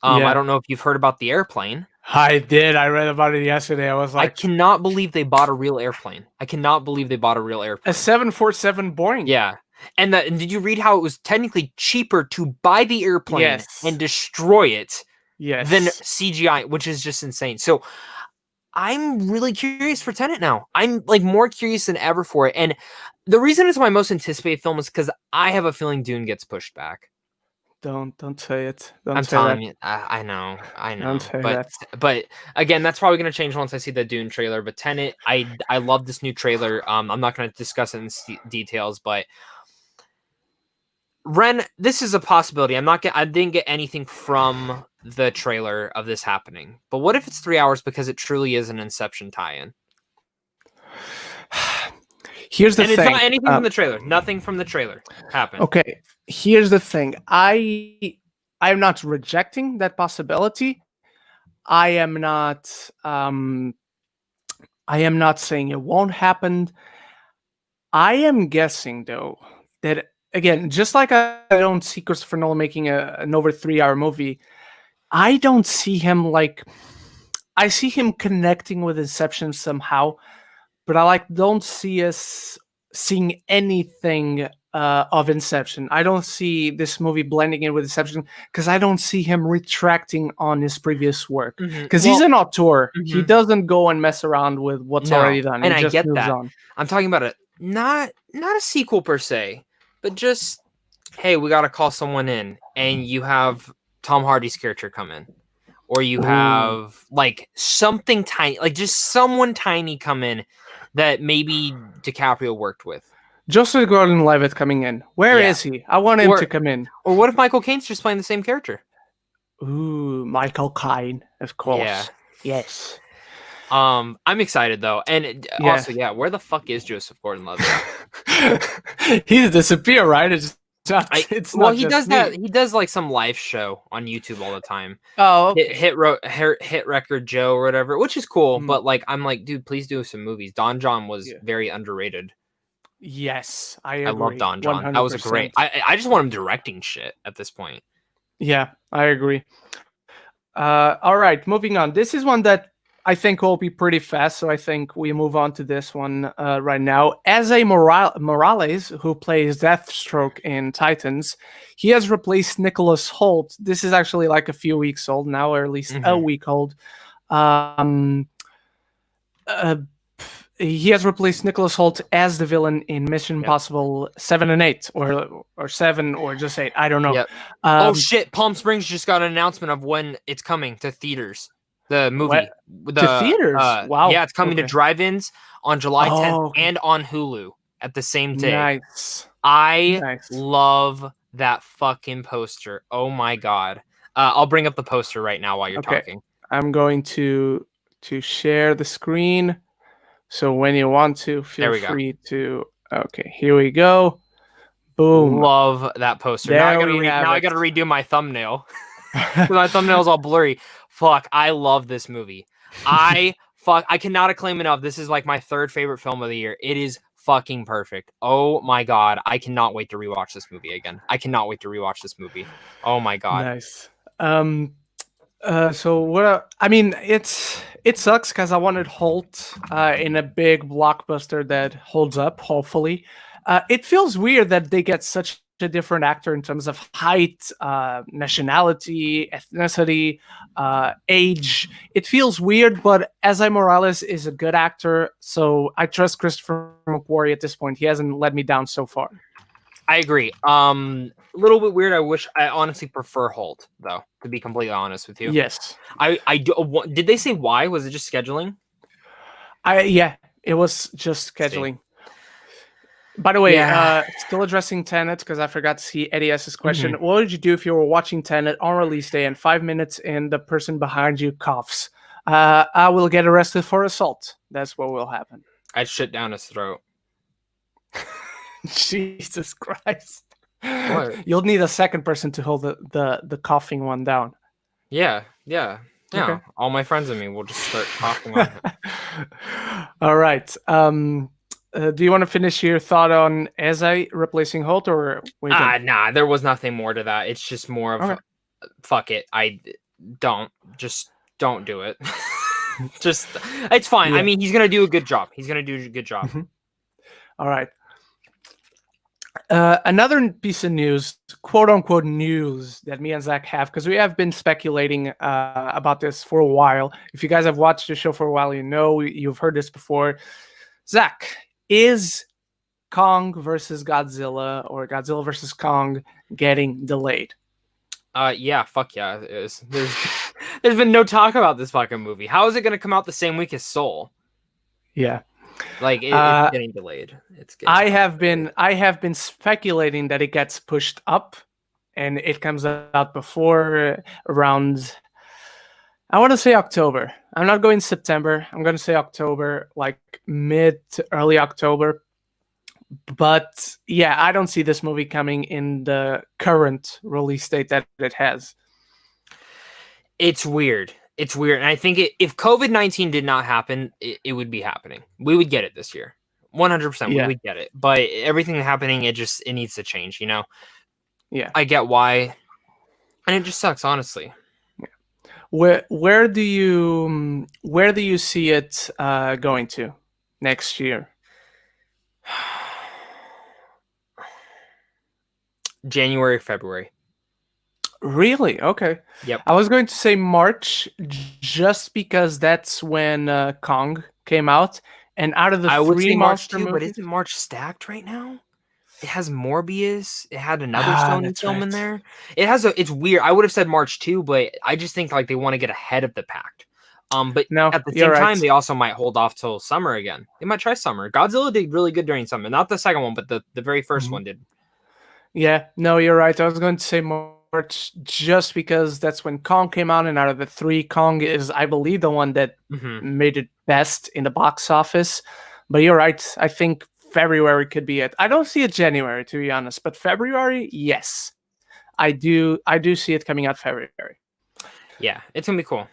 I don't know if you've heard about the airplane. I did. I read about it yesterday. I was like, I cannot believe they bought a real airplane. A 747 Boeing. Yeah. And did you read how it was technically cheaper to buy the airplane and destroy it than CGI, which is just insane. So I'm really curious for Tenet now. I'm more curious than ever for it. And the reason it's my most anticipated film is because I have a feeling Dune gets pushed back. Don't say it. I'm telling you. I know. Don't say but again, that's probably going to change once I see the Dune trailer. But Tenet, I love this new trailer. I'm not going to discuss it in details, but Ren, this is a possibility. I didn't get anything from the trailer of this happening. But what if it's 3 hours because it truly is an Inception tie-in? Here's the thing. It's not anything from the trailer. Nothing from the trailer happened. Okay. Here's the thing. I'm not rejecting that possibility. I am not saying it won't happen. I am guessing though that, again, just like I don't see Christopher Nolan making an over 3 hour movie, I don't see him I see him connecting with Inception somehow, but I don't see us seeing anything of Inception. I don't see this movie blending in with Inception because I don't see him retracting on his previous work. Because he's an auteur. He doesn't go and mess around with what's already done. And he I just get moves that. on. I'm talking about not a sequel per se, but just, hey, we got to call someone in, and you have Tom Hardy's character come in. Or you have like something tiny, like just someone tiny come in that maybe DiCaprio worked with. Joseph Gordon-Levitt coming in. Where is he? I want him to come in. Or what if Michael Caine's just playing the same character? Ooh, Michael Caine, of course. Yeah. Yes. I'm excited though, and also, where the fuck is Joseph Gordon-Levitt? He's disappeared, right? He does that. He does like some live show on YouTube all the time. Oh, okay. Hit Record Joe or whatever, which is cool. But like, I'm like, dude, please do some movies. Don John was very underrated. Yes, I agree. I love Don John. 100%. That was a great. I just want him directing shit at this point. Yeah, I agree. All right, moving on. This is one that I think will be pretty fast, so I think we move on to this one right now. Esai Morales, who plays Deathstroke in Titans, he has replaced Nicholas Hoult. This is actually like a few weeks old now, or at least a week old. He has replaced Nicholas Hoult as the villain in Mission Impossible 7 and 8, or 7, or just 8. I don't know. Yep. Oh shit! Palm Springs just got an announcement of when it's coming to theaters. The movie. To theaters? Wow. Yeah, it's coming to drive-ins on July 10th and on Hulu at the same day. Nice. I love that fucking poster. Oh my god. I'll bring up the poster right now while you're talking. I'm going to share the screen. So when you want to, feel free to. Okay, here we go. Boom. Love that poster. Now I gotta redo my thumbnail. My thumbnail's all blurry. Fuck, I love this movie. I cannot acclaim enough. This is like my third favorite film of the year. It is fucking perfect. Oh my god, I cannot wait to rewatch this movie again. Oh my god. Nice. So what? I mean, it sucks because I wanted Holt in a big blockbuster that holds up. Hopefully, it feels weird that they get such a different actor in terms of height, nationality, ethnicity, age. It feels weird, but Esai Morales is a good actor, so I trust Christopher McQuarrie at this point. He hasn't let me down so far. I agree. A little bit weird. I honestly prefer Holt, though, to be completely honest with you. Yes. I do. Did they say why? Was it just scheduling? Yeah, it was just scheduling. By the way, still addressing Tenet, because I forgot to see Eddie S's question. What would you do if you were watching Tenet on release day and 5 minutes in the person behind you coughs? I will get arrested for assault. That's what will happen. I'd shit down his throat. Jesus Christ. What? You'll need a second person to hold the coughing one down. Yeah. Okay. All my friends and me will just start coughing on it. All right. Do you want to finish your thought on Esai replacing Holt, or nah, there was nothing more to that. It's just more of fuck it. Don't do it. Just it's fine. Yeah. I mean, he's gonna do a good job. All right. Another piece of news, quote unquote news, that me and Zach have, because we have been speculating about this for a while. If you guys have watched the show for a while, you've heard this before. Zach, is Kong versus Godzilla, or Godzilla versus Kong, getting delayed? Yeah, fuck yeah, it is. There's been no talk about this fucking movie. How is it going to come out the same week as Soul? Yeah. Like it's getting delayed. I have been speculating that it gets pushed up, and it comes out before around, I want to say October. I'm not going September. I'm going to say October, like mid to early October. But yeah, I don't see this movie coming in the current release date that it has. It's weird. And I think if COVID-19 did not happen, it would be happening. We would get it this year. 100%. We would get it. But everything happening, it needs to change, you know? Yeah. I get why. And it just sucks, honestly. Yeah. Where do you see it going to next year? January, February. Really? Okay. Yep. I was going to say March just because that's when Kong came out. And out of the I would three say March monster too, but movies... isn't March stacked right now? It has Morbius. It had another Sony That's film in right. there. It's weird. I would have said March too, but I just think like they want to get ahead of the pact. But No, at the you're same time, right. they also might hold off till summer again. They might try summer. Godzilla did really good during summer. Not the second one, but the very first one did. Yeah, no, you're right. I was going to say March just because that's when Kong came out, and out of the three, Kong is, I believe, the one that made it best in the box office. But you're right. I think February could be it. I don't see it January, to be honest, but February, yes, I do. I do see it coming out February. Yeah, it's gonna be cool.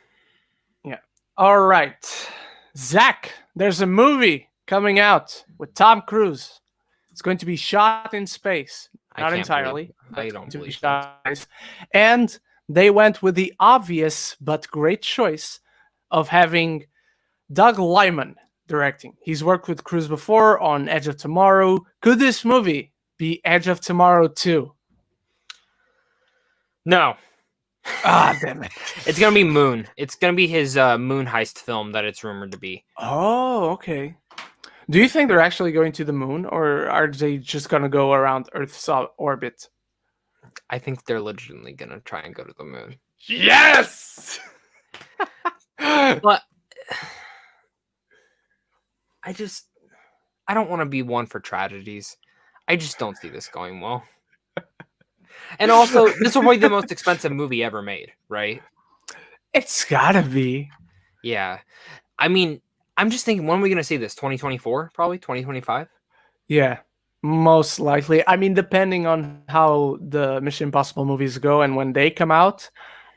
Yeah. All right, Zach. There's a movie coming out with Tom Cruise. It's going to be shot in space. Not entirely. I don't believe that. And they went with the obvious but great choice of having Doug Liman directing. He's worked with Cruise before on Edge of Tomorrow. Could this movie be Edge of Tomorrow 2? No. Ah, damn it. It's gonna be Moon. It's gonna be his Moon heist film that it's rumored to be. Oh, okay. Do you think they're actually going to the moon, or are they just going to go around Earth's orbit? I think they're legitimately going to try and go to the moon. Yes! But I don't want to be one for tragedies. I just don't see this going well. And also, this will be the most expensive movie ever made, right? It's gotta be. Yeah. I mean, I'm just thinking, when are we going to see this? 2024? Probably 2025? Yeah, most likely. I mean, depending on how the Mission Impossible movies go and when they come out.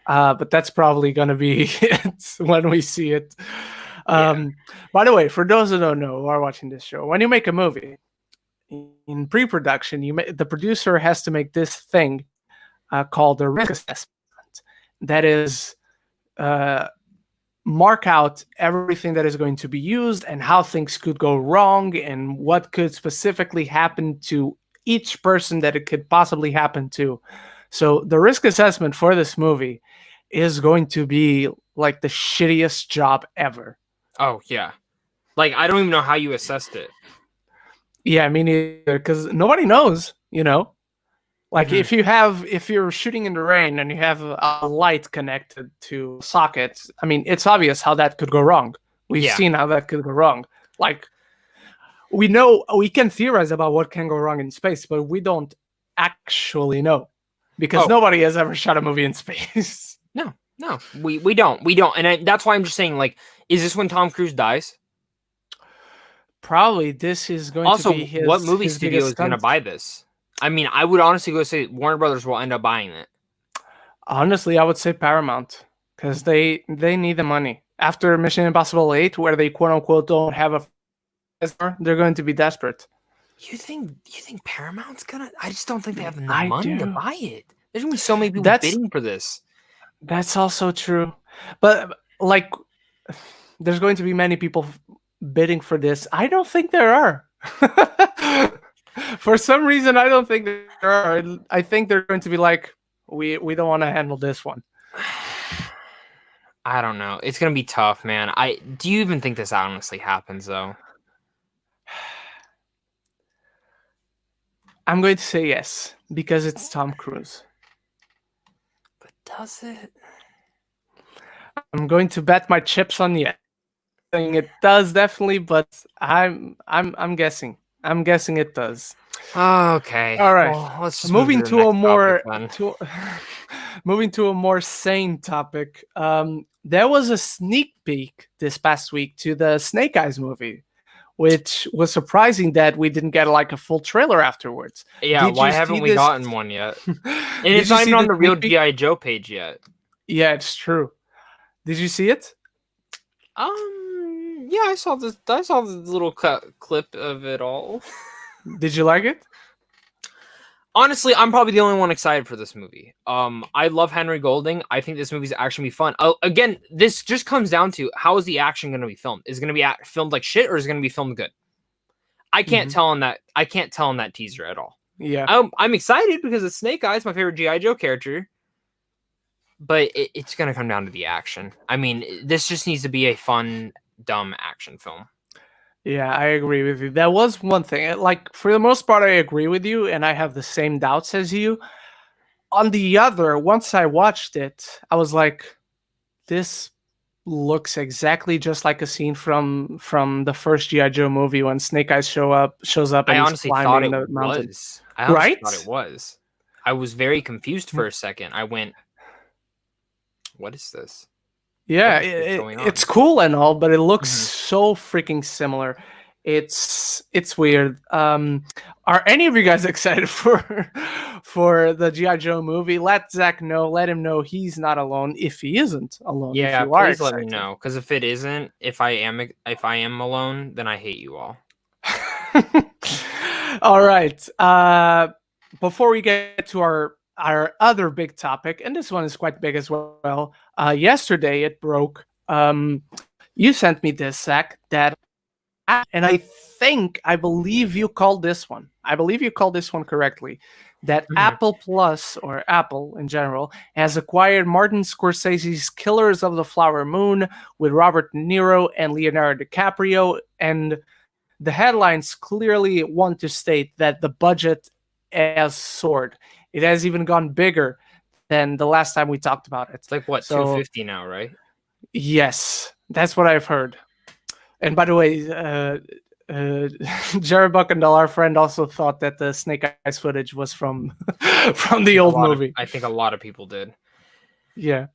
But that's probably going to be it when we see it. By the way, for those who don't know who are watching this show, when you make a movie, in pre-production, the producer has to make this thing called a risk assessment. That is... mark out everything that is going to be used and how things could go wrong and what could specifically happen to each person that it could possibly happen to. So the risk assessment for this movie is going to be like the shittiest job ever. Oh, yeah. Like, I don't even know how you assessed it. Yeah, me neither, because nobody knows, you know? Like if you're shooting in the rain and you have a light connected to sockets, I mean, it's obvious how that could go wrong. We've seen how that could go wrong. Like, we know, we can theorize about what can go wrong in space, but we don't actually know because nobody has ever shot a movie in space. No, we don't. And that's why I'm just saying, like, is this when Tom Cruise dies? Probably this is going to be his... what movie studio is going to buy this? I mean, I would honestly go say Warner Brothers will end up buying it. Honestly, I would say Paramount, because they need the money. After Mission Impossible 8, where they quote-unquote don't have a... they're going to be desperate. You think Paramount's gonna... I just don't think they have enough money to buy it. There's going to be so many people bidding for this. That's also true. But, like, there's going to be many people bidding for this. I don't think there are. For some reason, I don't think there are. I think they're going to be like, we don't want to handle this one. I don't know. It's going to be tough, man. Do you even think this honestly happens, though? I'm going to say yes, because it's Tom Cruise. But does it? I'm going to bet my chips on yes. It does definitely, but I'm guessing. I'm guessing it does. Okay. All right. Well, let's just moving to a more moving to a more sane topic. There was a sneak peek this past week to the Snake Eyes movie, which was surprising that we didn't get like a full trailer afterwards. Yeah, why haven't we gotten one yet? And it's not even on the real G.I. Joe page yet. Yeah, it's true. Did you see it? Yeah, I saw this. I saw the little clip of it all. Did you like it? Honestly, I'm probably the only one excited for this movie. I love Henry Golding. I think this movie's actually gonna be fun. Again, this just comes down to how is the action going to be filmed? Is it going to be filmed like shit, or is it going to be filmed good? I can't tell on that. I can't tell on that teaser at all. Yeah. I'm excited because it's Snake Eyes, my favorite G.I. Joe character. But it's going to come down to the action. I mean, this just needs to be a fun, dumb action film. Yeah, I agree with you. That was one thing. Like, for the most part, I agree with you, and I have the same doubts as you. On the other, once I watched it, I was like, this looks exactly just like a scene from the first G.I. Joe movie when Snake Eyes shows up and I he's honestly thought climbing it the mountain. was. I honestly Right? thought it was. I was very confused for a second. I went, what is this? Yeah, What is going on? it's cool and all, but it looks Mhm. so freaking similar. It's weird. Are any of you guys excited for the G.I. Joe movie? Let Zach know. Let him know he's not alone. If he isn't alone, if Yeah, you are please let me excited. know. Because if it isn't, if I am alone, then I hate you all. All right. Before we get to our other big topic, and this one is quite big as well. Yesterday it broke. You sent me this, Zach, and I believe you called this one. I believe you called this one correctly. That Apple Plus, or Apple in general, has acquired Martin Scorsese's Killers of the Flower Moon with Robert De Niro and Leonardo DiCaprio, and the headlines clearly want to state that the budget has soared. It has even gone bigger than the last time we talked about it. It's like, what, So, 250 now, right? yes, that's what I've heard. And by the way, Jared Buckendall, our friend, also thought that the Snake Eyes footage was from from the old movie. I think a lot of people did. Yeah.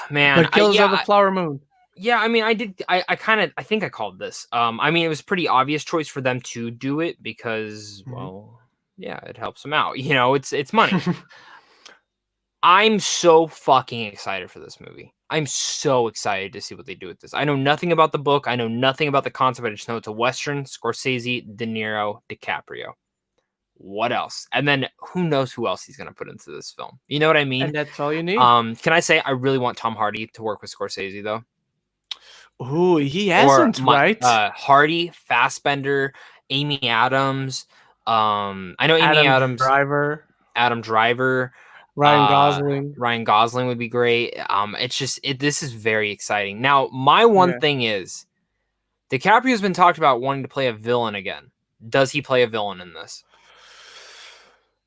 Man, But Killers of the Flower Moon. Yeah, I mean, I did. I think I called this. I mean, it was a pretty obvious choice for them to do it because, well, yeah, it helps them out. You know, it's money. I'm so fucking excited for this movie. I'm so excited to see what they do with this. I know nothing about the book. I know nothing about the concept. I just know it's a Western, Scorsese, De Niro, DiCaprio. What else? And then who knows who else he's going to put into this film. You know what I mean? And that's all you need. Can I say I really want Tom Hardy to work with Scorsese, though? Ooh, he hasn't, right? Hardy, Fassbender, Amy Adams. I know Amy Adams. Adam Driver. Ryan Gosling. Ryan Gosling would be great. It's just this is very exciting. Now, my one thing is, DiCaprio's been talked about wanting to play a villain again. Does he play a villain in this?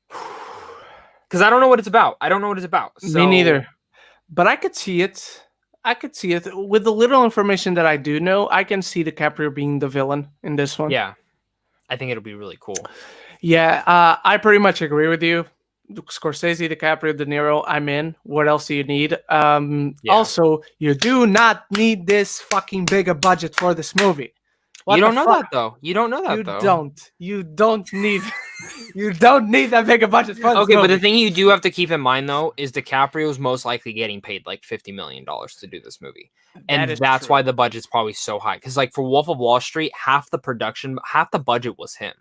Because I don't know what it's about. So... Me neither. But I could see it. With the little information that I do know. I can see DiCaprio being the villain in this one. Yeah, I think it'll be really cool. Yeah, I pretty much agree with you. Scorsese, DiCaprio, De Niro, I'm in. What else do you need? Also, you do not need this fucking big a budget for this movie. You don't know that though. You don't need you don't need that big a budget for this movie. But the thing you do have to keep in mind though is DiCaprio's most likely getting paid like $50 million to do this movie. And that's why the budget's probably so high. Because like for Wolf of Wall Street, half the budget was him.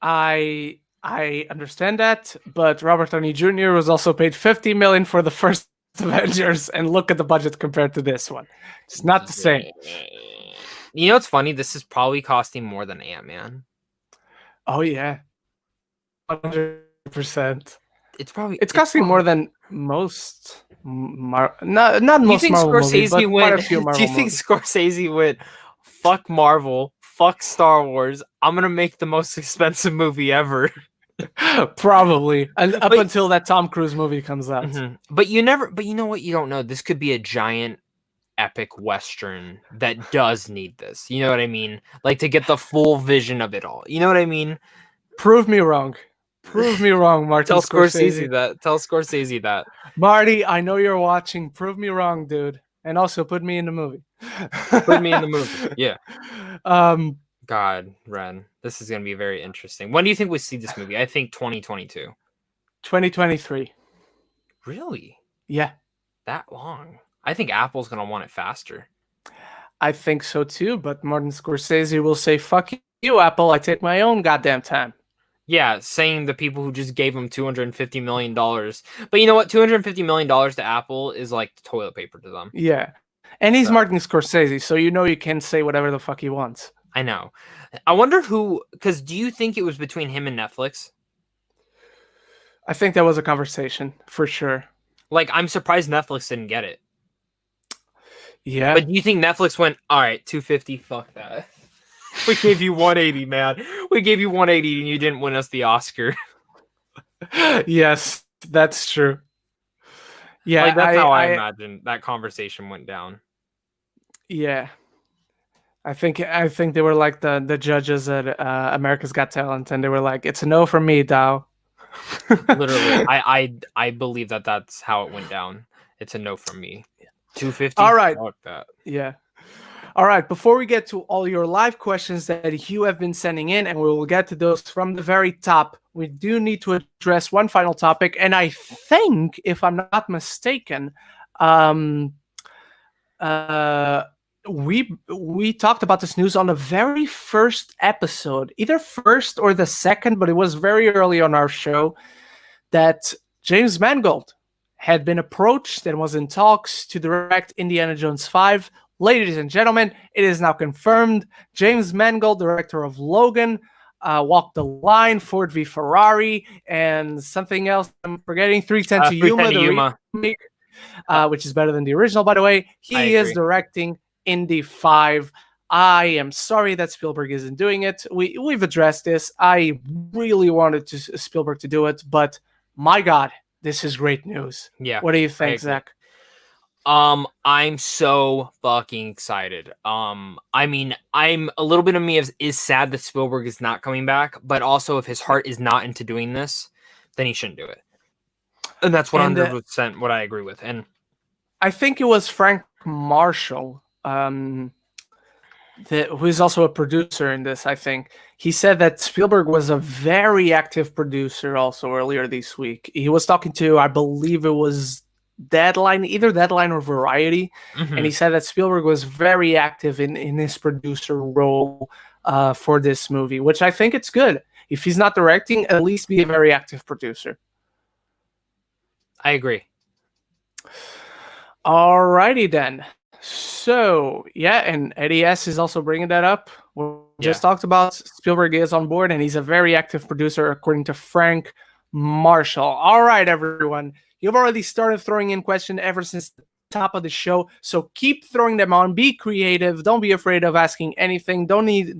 I understand that, but Robert Downey Jr. was also paid $50 million for the first Avengers, and look at the budget compared to this one. It's not the same. You know what's funny? This is probably costing more than Ant-Man. Oh yeah, 100%. It's costing more than most. Not most Marvel movies, but quite a few Marvel Do you think Scorsese went, fuck Marvel, fuck Star Wars, I'm gonna make the most expensive movie ever? Probably, and until that Tom Cruise movie comes out. Mm-hmm. But you know what? You don't know. This could be a giant epic Western that does need this. You know what I mean? Like to get the full vision of it all. You know what I mean? Prove me wrong. Martin. Tell Scorsese that. Marty, I know you're watching. Prove me wrong, dude. And also put me in the movie. Yeah. God, Ren, this is going to be very interesting. When do you think we see this movie? I think 2022. 2023. Really? Yeah. That long? I think Apple's going to want it faster. I think so too, but Martin Scorsese will say, fuck you, Apple. I take my own goddamn time. Yeah, saying the people who just gave him $250 million. But you know what? $250 million to Apple is like toilet paper to them. Yeah. And he's Martin Scorsese, so you know you can say whatever the fuck he wants. I know. I wonder who, because do you think it was between him and Netflix? I think that was a conversation for sure. Like, I'm surprised Netflix didn't get it. Yeah. But do you think Netflix went, all right, 250, fuck that. We gave you 180, man. We gave you 180 and you didn't win us the Oscar. Yes, that's true. Yeah, like, that's how I imagine that conversation went down. Yeah. I think they were like the judges at America's Got Talent, and they were like, "It's a no from me, Dow." Literally, I believe that's how it went down. It's a no from me. 250. All right. Fuck that. Yeah. All right. Before we get to all your live questions that you have been sending in, and we will get to those from the very top, we do need to address one final topic, and I think, if I'm not mistaken, we talked about this news on the very first episode, either first or the second, but it was very early on our show, that James Mangold had been approached and was in talks to direct Indiana Jones 5. Ladies and gentlemen, it is now confirmed. James Mangold, director of Logan, Walk the Line, Ford v Ferrari, and something else I'm forgetting, 310 to Yuma, remake, which is better than the original, by the way. He is directing Indy 5. I am sorry that Spielberg isn't doing it. We've addressed this. I really wanted Spielberg to do it, but my God, this is great news. Yeah. What do you think, Zach? I'm so fucking excited. I mean, I'm a little bit of me is sad that Spielberg is not coming back, but also if his heart is not into doing this, then he shouldn't do it. And that's 100% what I agree with. And I think it was Frank Marshall, who is also a producer in this, I think. He said that Spielberg was a very active producer also earlier this week. He was talking to, I believe it was Deadline, either Deadline or Variety, and he said that Spielberg was very active in his producer role for this movie, which I think it's good. If he's not directing, at least be a very active producer. I agree. Alrighty then. So, yeah, and Eddie S. is also bringing that up. We just talked about Spielberg is on board, and he's a very active producer, according to Frank Marshall. All right, everyone. You've already started throwing in questions ever since the top of the show, so keep throwing them on. Be creative. Don't be afraid of asking anything.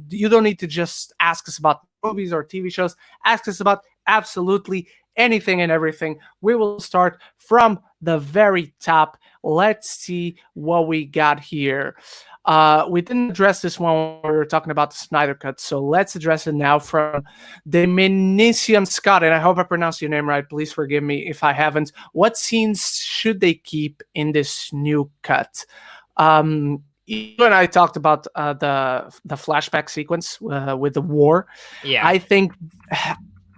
You don't need to just ask us about movies or TV shows. Ask us about absolutely anything and everything. We will start from the very top. Let's see what we got here. We didn't address this one when we were talking about the Snyder Cut, so let's address it now from Diminicium Scott, and I hope I pronounced your name right. Please forgive me if I haven't. What scenes should they keep in this new cut? You and I talked about the flashback sequence with the war. Yeah. I think,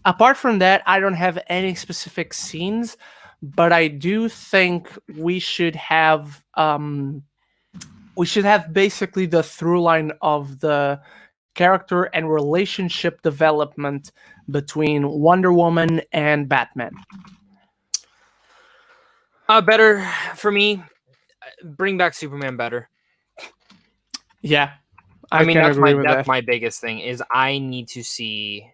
apart from that, I don't have any specific scenes, but I do think we should have basically the through line of the character and relationship development between Wonder Woman and Batman. Better for me. Bring back Superman better. Yeah, I mean that's my biggest thing is I need to see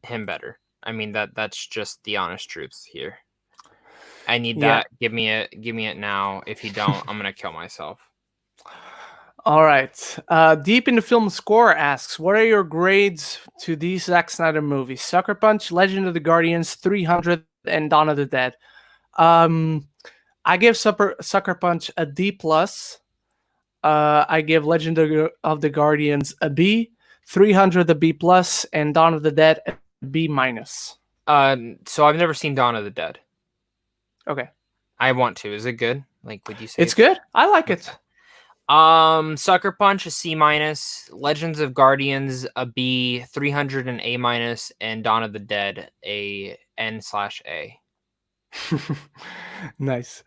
him better. I mean that's just the honest truth here. I need that. Give me it now. If you don't, I'm gonna kill myself. All right. Deep in the Film Score asks, what are your grades to these Zack Snyder movies? Sucker Punch, Legend of the Guardians, 300, and Dawn of the Dead. I give Sucker Punch a D+. I give Legend of the Guardians a B, 300 a B+, and Dawn of the Dead a B-. So I've never seen Dawn of the Dead. Okay. I want to. Is it good? Like, would you say it's good? I like it. Sucker Punch a C-, Legends of Guardians a B, 300 an A-, and Dawn of the Dead a N/A. Nice.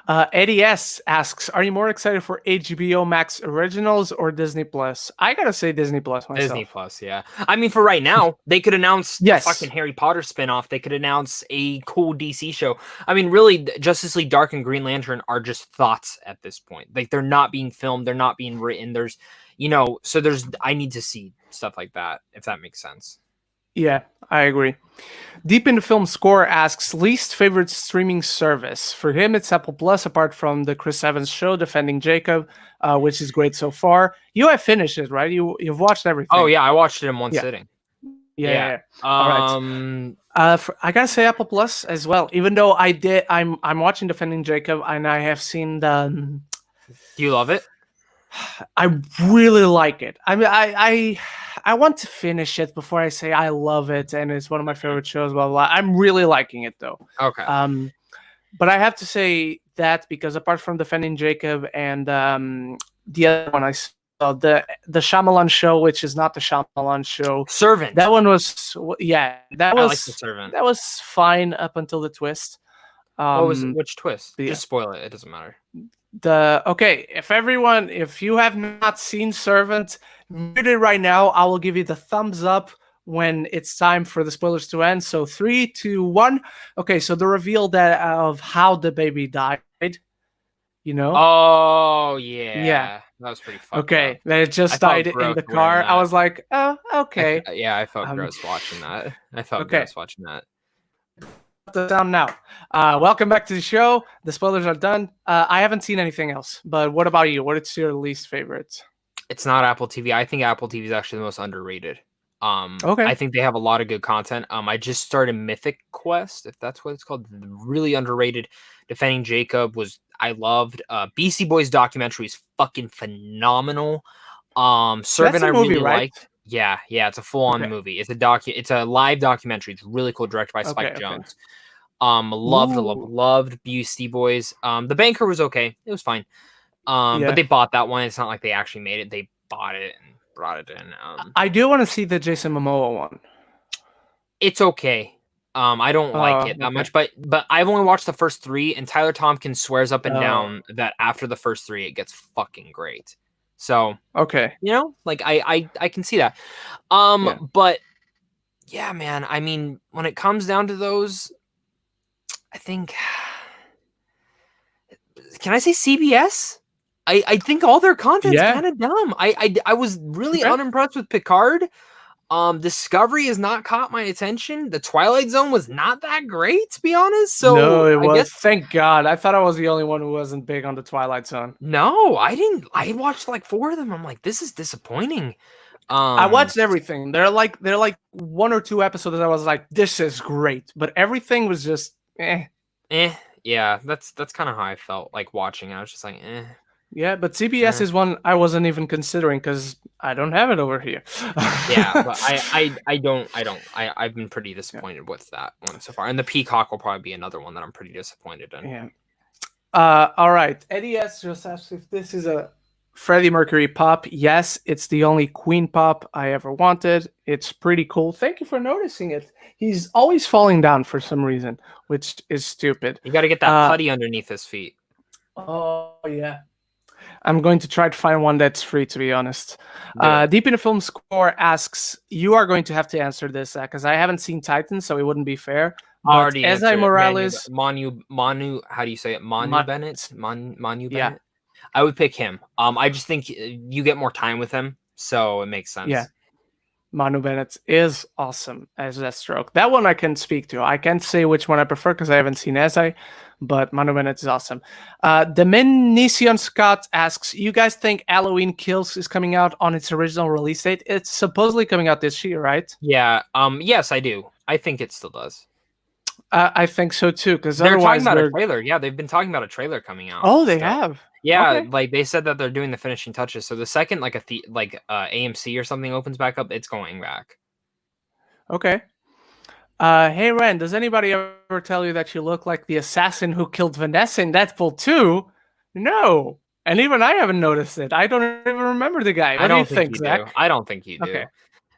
Eddie S asks, are you more excited for HBO Max Originals or Disney Plus? I gotta say Disney Plus myself. Disney Plus, yeah. I mean, for right now, they could announce a fucking Harry Potter spinoff. They could announce a cool DC show. I mean, really, Justice League Dark and Green Lantern are just thoughts at this point. Like, they're not being filmed. They're not being written. So I need to see stuff like that, if that makes sense. Yeah, I agree. Deep in the Film Score asks, least favorite streaming service. For him, it's Apple Plus, apart from the Chris Evans show, Defending Jacob, which is great so far. You have finished it, right? You've watched everything. Oh, yeah, I watched it in one sitting. Yeah. All right. I gotta say Apple Plus as well. Even though I'm watching Defending Jacob, and I have seen the. Do you love it? I really like it. I mean, I want to finish it before I say I love it, and it's one of my favorite shows. Blah blah. I'm really liking it though. Okay. But I have to say that because apart from Defending Jacob and the other one I saw, the Shyamalan show, which is not the Shyamalan show, Servant. That one was I like the Servant. That was fine up until the twist. Which twist? Just spoil it. It doesn't matter. If you have not seen Servant, mute it right now. I will give you the thumbs up when it's time for the spoilers to end. So 3, 2, 1. Okay, so the reveal of how the baby died. Oh yeah. That was pretty fucked up. Then it just died in the car. I was like, oh, okay. I felt gross watching that. I felt gross watching that. The sound now. Welcome back to the show. The spoilers are done. I haven't seen anything else, but what about you? What is your least favorite? It's not Apple TV. I think Apple TV is actually the most underrated. Okay. I think they have a lot of good content. I just started Mythic Quest, if that's what it's called. Really underrated. Defending Jacob I loved. Beastie Boys documentary is fucking phenomenal. Servant I really liked. Yeah, it's a full-on movie. It's a live documentary. It's really cool, directed by Spike Jonze. Loved Beastie Boys. The Banker was okay. It was fine. But they bought that one. It's not like they actually made it. They bought it and brought it in. I do want to see the Jason Momoa one. It's okay. I don't like it that much, but I've only watched the first 3, and Tyler Tompkins swears up and down that after the first 3, it gets fucking great. So okay, I can see that. But yeah, man. I mean, when it comes down to those, I think. Can I say CBS? I think all their content's kind of dumb. I was really unimpressed with Picard. Discovery has not caught my attention. The Twilight Zone was not that great, to be honest. So no, it was. Thank God. I thought I was the only one who wasn't big on the Twilight Zone. No, I didn't. I watched like 4 of them. I'm like, this is disappointing. I watched everything. They're like 1 or 2 episodes. I was like, this is great, but everything was just Yeah, that's kind of how I felt like watching. I was just like, Yeah, but CBS is one I wasn't even considering because I don't have it over here. Yeah, but I've been pretty disappointed with that one so far. And the Peacock will probably be another one that I'm pretty disappointed in. Yeah. All right. Eddie S. just asked if this is a Freddie Mercury pop. Yes, it's the only Queen pop I ever wanted. It's pretty cool. Thank you for noticing it. He's always falling down for some reason, which is stupid. You got to get that putty underneath his feet. Oh, yeah. I'm going to try to find one that's free, to be honest. Deep in the Film Score asks, you are going to have to answer this because I haven't seen Titan, so it wouldn't be fair. Already Esai Morales. Manu, how do you say it? Manu Bennett? Manu Bennett? Yeah. I would pick him. I just think you get more time with him, so it makes sense. Yeah. Manu Bennett is awesome as Deathstroke. That one I can speak to. I can't say which one I prefer because I haven't seen Esai, but Manu Bennett is awesome. Dimension Scott asks, you guys think Halloween Kills is coming out on its original release date? It's supposedly coming out this year, right? Yeah. Yes, I do. I think it still does. I think so too, because they're talking about a trailer. Yeah, they've been talking about a trailer coming out. Oh, they have. Yeah, okay. Like they said that they're doing the finishing touches. So the second AMC or something opens back up, it's going back. Okay. Hey Ren, does anybody ever tell you that you look like the assassin who killed Vanessa in Deadpool 2? No. And even I haven't noticed it. I don't even remember the guy. What do you think, Zach? I don't think you do. Okay.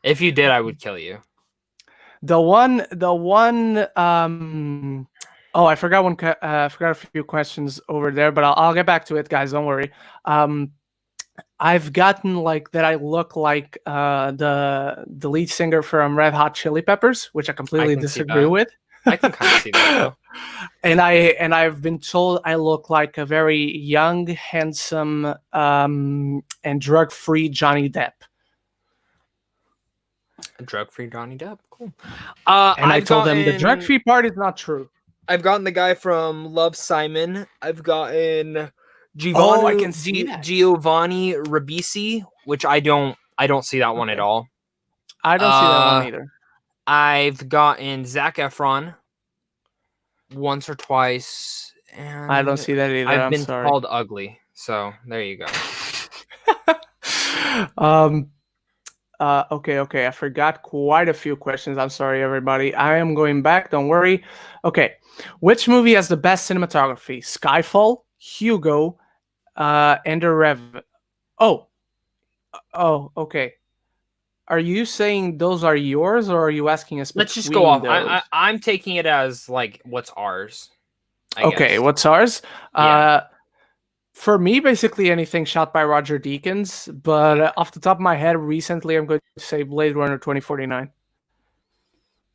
If you did, I would kill you. The one. I forgot a few questions over there, but I'll get back to it, guys. Don't worry. I've gotten like that. I look like the lead singer from Red Hot Chili Peppers, which I completely disagree with. I can kind of see that though. And I've been told I look like a very young, handsome, and drug-free Johnny Depp. Drug-free Johnny Depp, cool. And I told them the drug-free part is not true. I've gotten the guy from Love, Simon. I've gotten I can see that. Giovanni Ribisi, which I don't see that one at all. I don't see that one either. I've gotten Zac Efron once or twice, and I don't see that either. I've been called ugly, so there you go. Okay. I forgot quite a few questions. I'm sorry, everybody. I am going back. Don't worry. Okay. Which movie has the best cinematography? Skyfall, Hugo, and the Rev. Oh, okay. Are you saying those are yours, or are you asking us? Let's just go off. I'm taking it as like what's ours. I guess. What's ours? Yeah. For me, basically anything shot by Roger Deakins, but off the top of my head, recently I'm going to say Blade Runner 2049.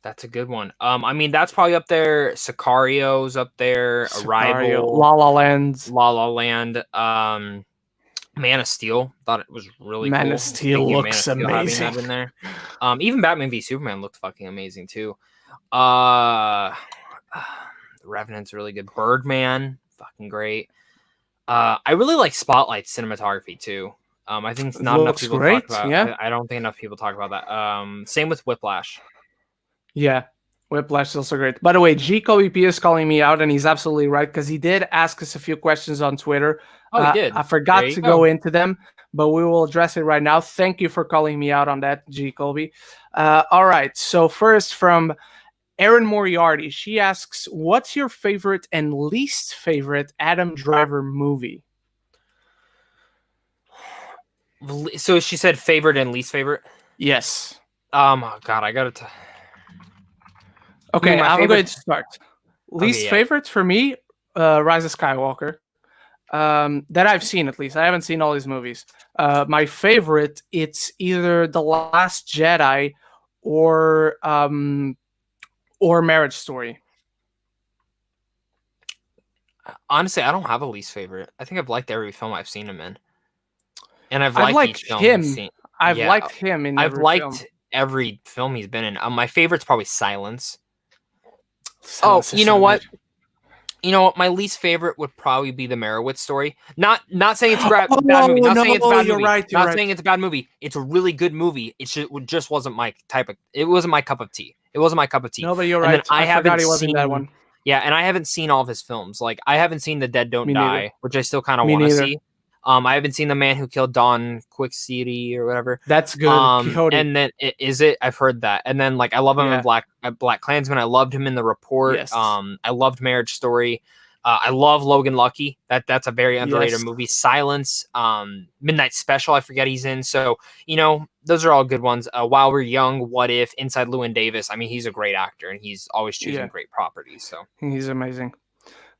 That's a good one. I mean, that's probably up there. Sicario's up there. Arrival. La La Land. Man of Steel. Thought it was really cool. Man of Steel looks amazing. That in there. Even Batman v Superman looked fucking amazing too. Revenant's really good. Birdman, fucking great. I really like Spotlight cinematography too. I think it's not enough people talk about. Yeah. I don't think enough people talk about that. Same with Whiplash. Yeah, Whiplash is also great. By the way, G Kobe P is calling me out, and he's absolutely right, because he did ask us a few questions on Twitter. Oh, he did. I forgot to go into them, but we will address it right now. Thank you for calling me out on that, G Kobe. All right, so first from Erin Moriarty, she asks, what's your favorite and least favorite Adam Driver movie? So she said favorite and least favorite? Yes. Oh God, I gotta Okay, I'm going to start. Least favorite for me, Rise of Skywalker. That I've seen, at least. I haven't seen all these movies. My favorite, it's either The Last Jedi or Marriage Story. Honestly, I don't have a least favorite. I think I've liked every film I've seen him in. And I've liked each film him. I've seen. I've liked him in every film. Every film he's been in. My favorite's probably Silence. You know what? You know what? My least favorite would probably be the Merowitz story. Not saying it's a bad movie. Not saying it's a bad movie. Not saying it's a bad movie. It's a really good movie. It just wasn't my type of. It wasn't my cup of tea. It wasn't my cup of tea. No, but you're right. I forgot he wasn't that one. Yeah, and I haven't seen all of his films. Like I haven't seen The Dead Don't Die, which I still kind of want to see. I haven't seen The Man Who Killed Don Quick-City or whatever. That's good. And then is it? I've heard that. And then like I love him in Black Klansman. I loved him in The Report. Yes. I loved Marriage Story. I love Logan Lucky. That's a very underrated movie. Silence. Midnight Special. I forget he's in. So those are all good ones. While We're Young, What If, Inside Llewyn Davis. I mean, he's a great actor and he's always choosing great properties. So he's amazing.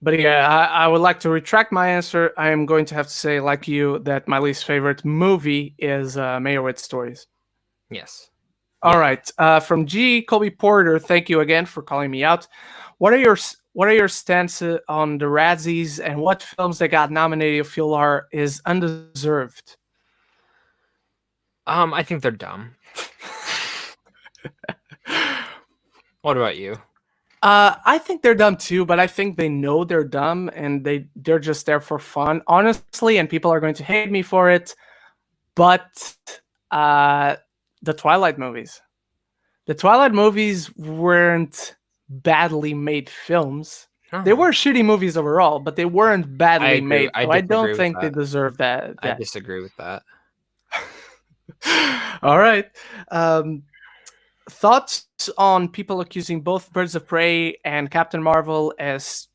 But I would like to retract my answer. I am going to have to say, like you, that my least favorite movie is Meyerowitz Stories. Yes. All right. From G. Colby Porter, thank you again for calling me out. What are your stances on the Razzies, and what films that got nominated you feel is undeserved? I think they're dumb. What about you? I think they're dumb too, but I think they know they're dumb and they're just there for fun, honestly, and people are going to hate me for it. But the Twilight movies weren't badly made films. They were shitty movies overall, but they weren't badly made. So I don't think they deserve that. I disagree with that. All right. Thoughts on people accusing both Birds of Prey and Captain Marvel as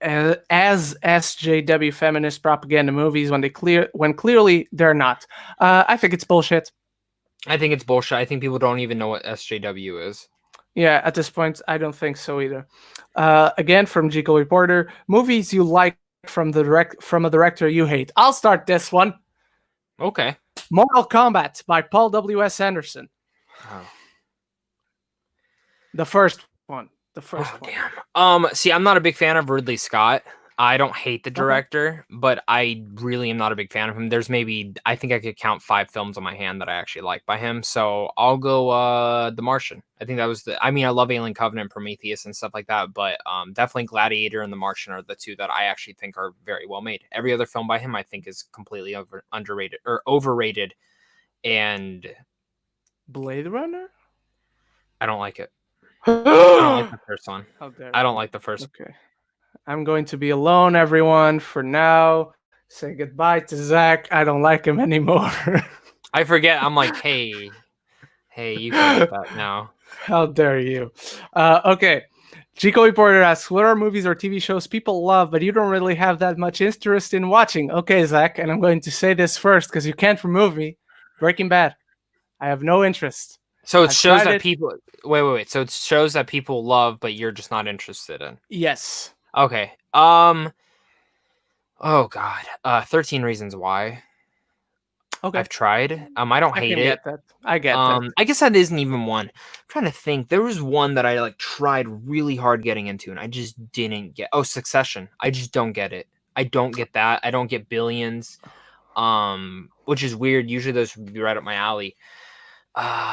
SJW feminist propaganda movies when clearly they're not? I think it's bullshit. I think it's bullshit. I think people don't even know what SJW is. Yeah, at this point, I don't think so either. Again, from Gico Reporter, movies you like from a director you hate. I'll start this one. Okay. Mortal Kombat by Paul W.S. Anderson. Oh. The first one. The first one. Damn. See, I'm not a big fan of Ridley Scott. I don't hate the director, but I really am not a big fan of him. There's I think I could count 5 films on my hand that I actually like by him. So I'll go The Martian. I think that was I love Alien Covenant, Prometheus, and stuff like that, but definitely Gladiator and The Martian are the 2 that I actually think are very well made. Every other film by him I think is completely underrated or overrated. And Blade Runner? I don't like it. I don't like the first one. How dare I don't like the first. Okay. I'm going to be alone, everyone, for now. Say goodbye to Zach. I don't like him anymore. I forget. I'm like, hey, you forget that now. How dare you? Okay. Chico Reporter asks, what are movies or TV shows people love, but you don't really have that much interest in watching? Okay, Zach, and I'm going to say this first because you can't remove me. Breaking Bad. I have no interest. So it shows that people... Wait. So it shows that people love, but you're just not interested in. Yes. Okay. Oh God. 13 Reasons Why. Okay. I've tried. I don't hate it. I get that. I guess that isn't even one. I'm trying to think. There was one that I tried really hard getting into, and I just didn't get. Oh, Succession. I just don't get it. I don't get that. I don't get Billions. Which is weird. Usually those would be right up my alley.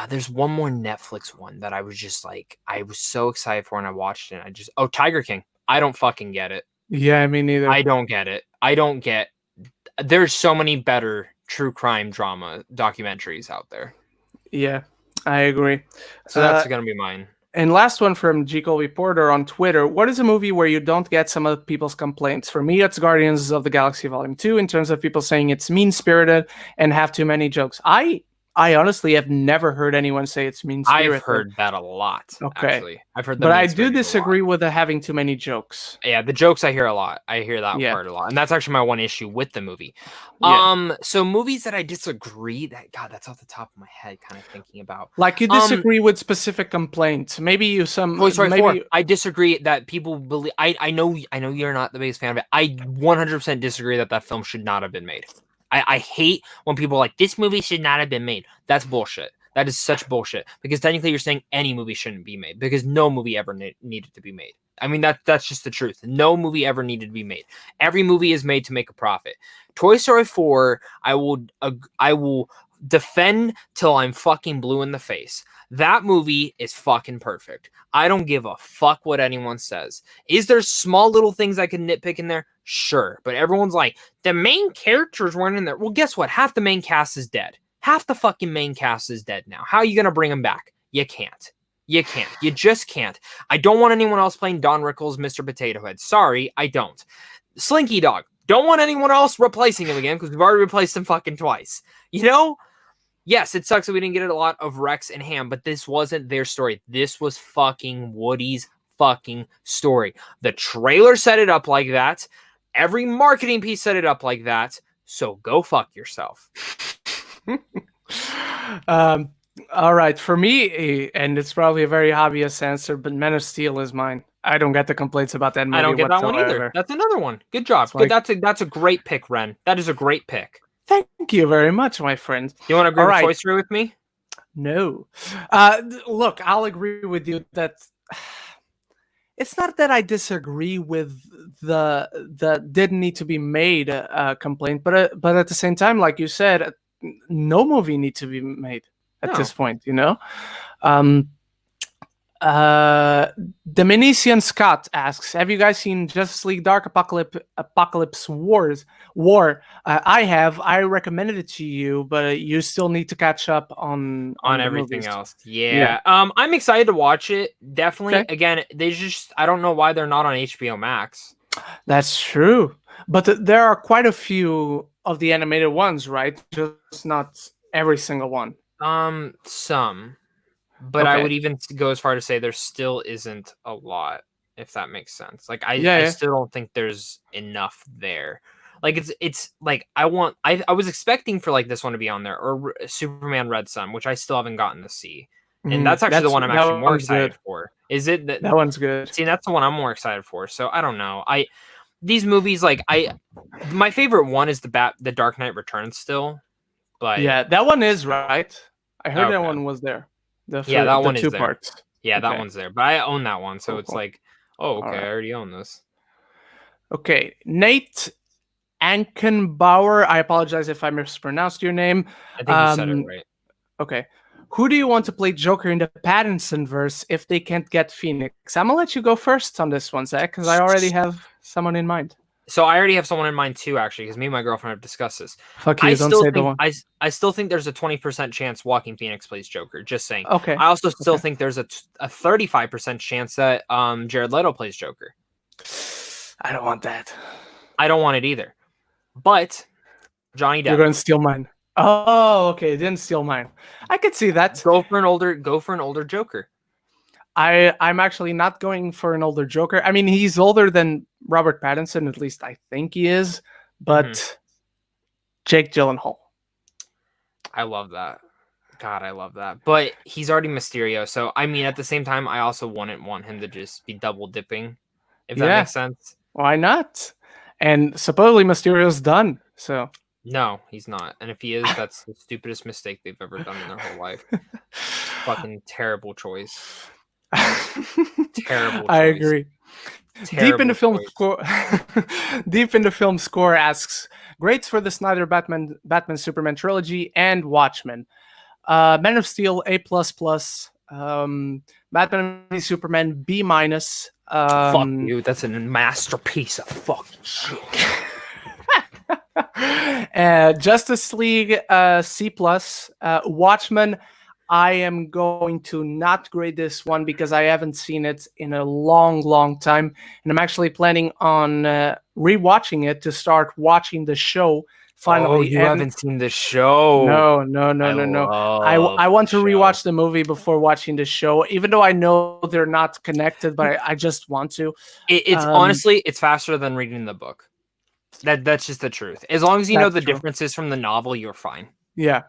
There's one more Netflix one that I was just I was so excited for, and I watched it. And Tiger King. I don't fucking get it. Yeah, me neither. I don't get it. There's so many better true crime drama documentaries out there. Yeah, I agree. So that's going to be mine. And last one from G. Colby Porter on Twitter. What is a movie where you don't get some of people's complaints? For me, it's Guardians of the Galaxy Volume 2 in terms of people saying it's mean-spirited and have too many jokes. I honestly have never heard anyone say it's mean-spirited. I've heard that a lot. Okay, actually. I've heard that. But I do disagree with the having too many jokes. Yeah, the jokes I hear a lot. I hear that part a lot, and that's actually my one issue with the movie. So movies that I disagree. That's off the top of my head. Kind of thinking about. Like you disagree with specific complaints. Maybe you some. Toy Story 4. I disagree that people believe. I know you're not the biggest fan of it. I 100% disagree that film should not have been made. I hate when people are like, this movie should not have been made. That's bullshit. That is such bullshit. Because technically you're saying any movie shouldn't be made. Because no movie ever needed to be made. I mean, that's just the truth. No movie ever needed to be made. Every movie is made to make a profit. Toy Story 4, I will defend till I'm fucking blue in the face. That movie is fucking perfect. I don't give a fuck what anyone says. Is there small little things I can nitpick in there? Sure. But everyone's like, the main characters weren't in there. Well, guess what? Half the main cast is dead. Half the fucking main cast is dead now. How are you going to bring them back? You can't. You can't. You just can't. I don't want anyone else playing Don Rickles, Mr. Potato Head. Sorry, I don't. Slinky Dog. Don't want anyone else replacing him again because we've already replaced him fucking twice. You know? Yes, it sucks that we didn't get a lot of Rex and Ham, but this wasn't their story. This was fucking Woody's fucking story. The trailer set it up like that. Every marketing piece set it up like that. So go fuck yourself. All right. For me, and it's probably a very obvious answer, but Man of Steel is mine. I don't get the complaints about that movie. I don't get that one either. That's another one. Good job. Good. That's a great pick, Ren. That is a great pick. Thank you very much, my friend. You want to agree with Toy Story with me? No. Look, I'll agree with you that it's not that I disagree with the didn't need to be made complaint, but at the same time, like you said, no movie needs to be made at this point, you know? Dominician Scott asks, have you guys seen Justice League Dark Apocalypse War? I have. I recommended it to you, but you still need to catch up on everything else. Yeah. I'm excited to watch it. Definitely. Okay. Again, I don't know why they're not on HBO Max. That's true. But there are quite a few of the animated ones, right? Just not every single one. Some. But I would even go as far to say there still isn't a lot, if that makes sense. Like I still don't think there's enough there. Like it's like I was expecting for like this one to be on there, or Superman Red Sun, which I still haven't gotten to see. And that's actually the one I'm actually more excited for. Is it that one's good? See, that's the one I'm more excited for. So I don't know. These movies, like my favorite one is the Dark Knight Returns still. But yeah, that one is right. I heard that one was there. That one is 2 there. parts. Yeah, that Okay. one's there. But I own that one, so Cool, it's cool. like, oh, okay, All right. I already own this. Okay, Nate Ankenbauer. I apologize if I mispronounced your name. I think you said it right. Okay. Who do you want to play Joker in the Pattinson verse if they can't get Phoenix? I'm gonna let you go first on this one, Zach, because I already have someone in mind. So I already have someone in mind too, actually, because me and my girlfriend have discussed this. Fuck you! Don't say the one. I still think there's a 20% chance Joaquin Phoenix plays Joker. Just saying. Okay. I also still think there's a 35% chance that Jared Leto plays Joker. I don't want that. I don't want it either. But Johnny Depp. You're going to steal mine. Oh, okay. Didn't steal mine. I could see that. Go for an older Joker. I'm actually not going for an older Joker. I mean, he's older than Robert Pattinson, at least I think he is. But Jake Gyllenhaal. I love that. God, I love that. But he's already Mysterio, so I mean, at the same time, I also wouldn't want him to just be double dipping. If that makes sense. Why not? And supposedly Mysterio's done. So no, he's not. And if he is, that's the stupidest mistake they've ever done in their whole life. Fucking terrible choice. Terrible choice. I agree. Terrible Deep in the film choice. score Deep in the film score asks, greats for the Snyder Batman Superman trilogy and Watchmen. Man of Steel A++, Batman v Superman B-. Fuck you, that's a masterpiece of fucking shit. Justice League C+, Watchmen. I am going to not grade this one because I haven't seen it in a long time, and I'm actually planning on rewatching it to start watching the show finally. Oh, you haven't seen the show? No. I want to rewatch the movie before watching the show, even though I know they're not connected, but I just want to. It's honestly, it's faster than reading the book. That's just the truth. As long as you know the differences from the novel, you're fine. Yeah.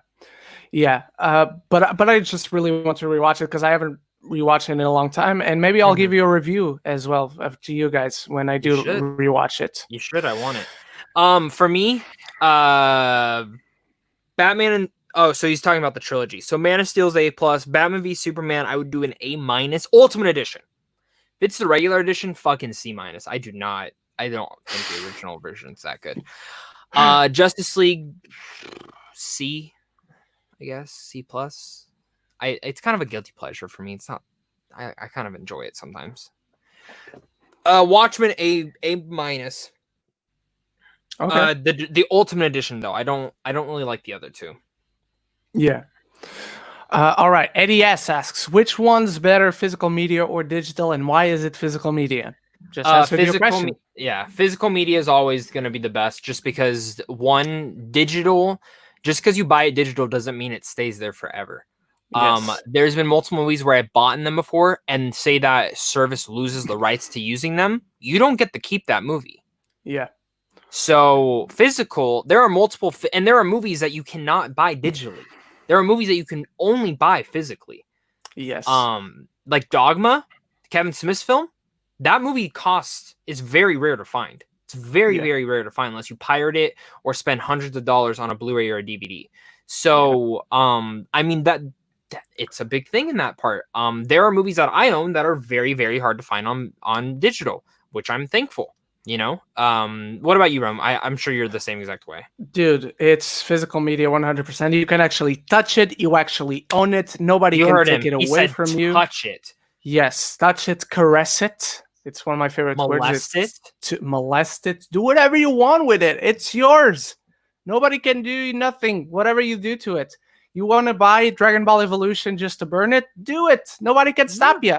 But I just really want to rewatch it because I haven't rewatched it in a long time, and maybe I'll give you a review as well to you guys when I do rewatch it. You should. I want it. For me, Batman and so he's talking about the trilogy. So Man of Steel's A+, Batman v Superman, I would do an A-, Ultimate Edition. If it's the regular edition, fucking C-. I don't think the original version's that good. Justice League, C, I guess, C+. It's kind of a guilty pleasure for me. It's not. I kind of enjoy it sometimes. Watchmen A-. Okay. The Ultimate Edition though, I don't really like the other two. Yeah. All right. Eddie S asks, which one's better, physical media or digital, and why is it physical media? Just answer your question. Physical media is always going to be the best, just because digital. Just because you buy it digital doesn't mean it stays there forever. Yes. There's been multiple movies where I've bought them before, and say that service loses the rights to using them, you don't get to keep that movie. Yeah. So physical, there are multiple, and there are movies that you cannot buy digitally. There are movies that you can only buy physically. Yes. Like Dogma, Kevin Smith's film. That movie is very rare to find. It's very rare to find unless you pirate it or spend hundreds of dollars on a Blu-ray or a DVD. So, I mean that it's a big thing in that part. There are movies that I own that are very, very hard to find on digital, which I'm thankful. You know, what about you, Rum? I'm sure you're the same exact way. Dude, it's physical media 100%. You can actually touch it. You actually own it. Nobody can take it away from you. Touch it. Yes, touch it, caress it. It's one of my favorite words. Molest it? To molest it. Do whatever you want with it. It's yours. Nobody can do nothing. Whatever you do to it. You want to buy Dragon Ball Evolution just to burn it? Do it. Nobody can stop you.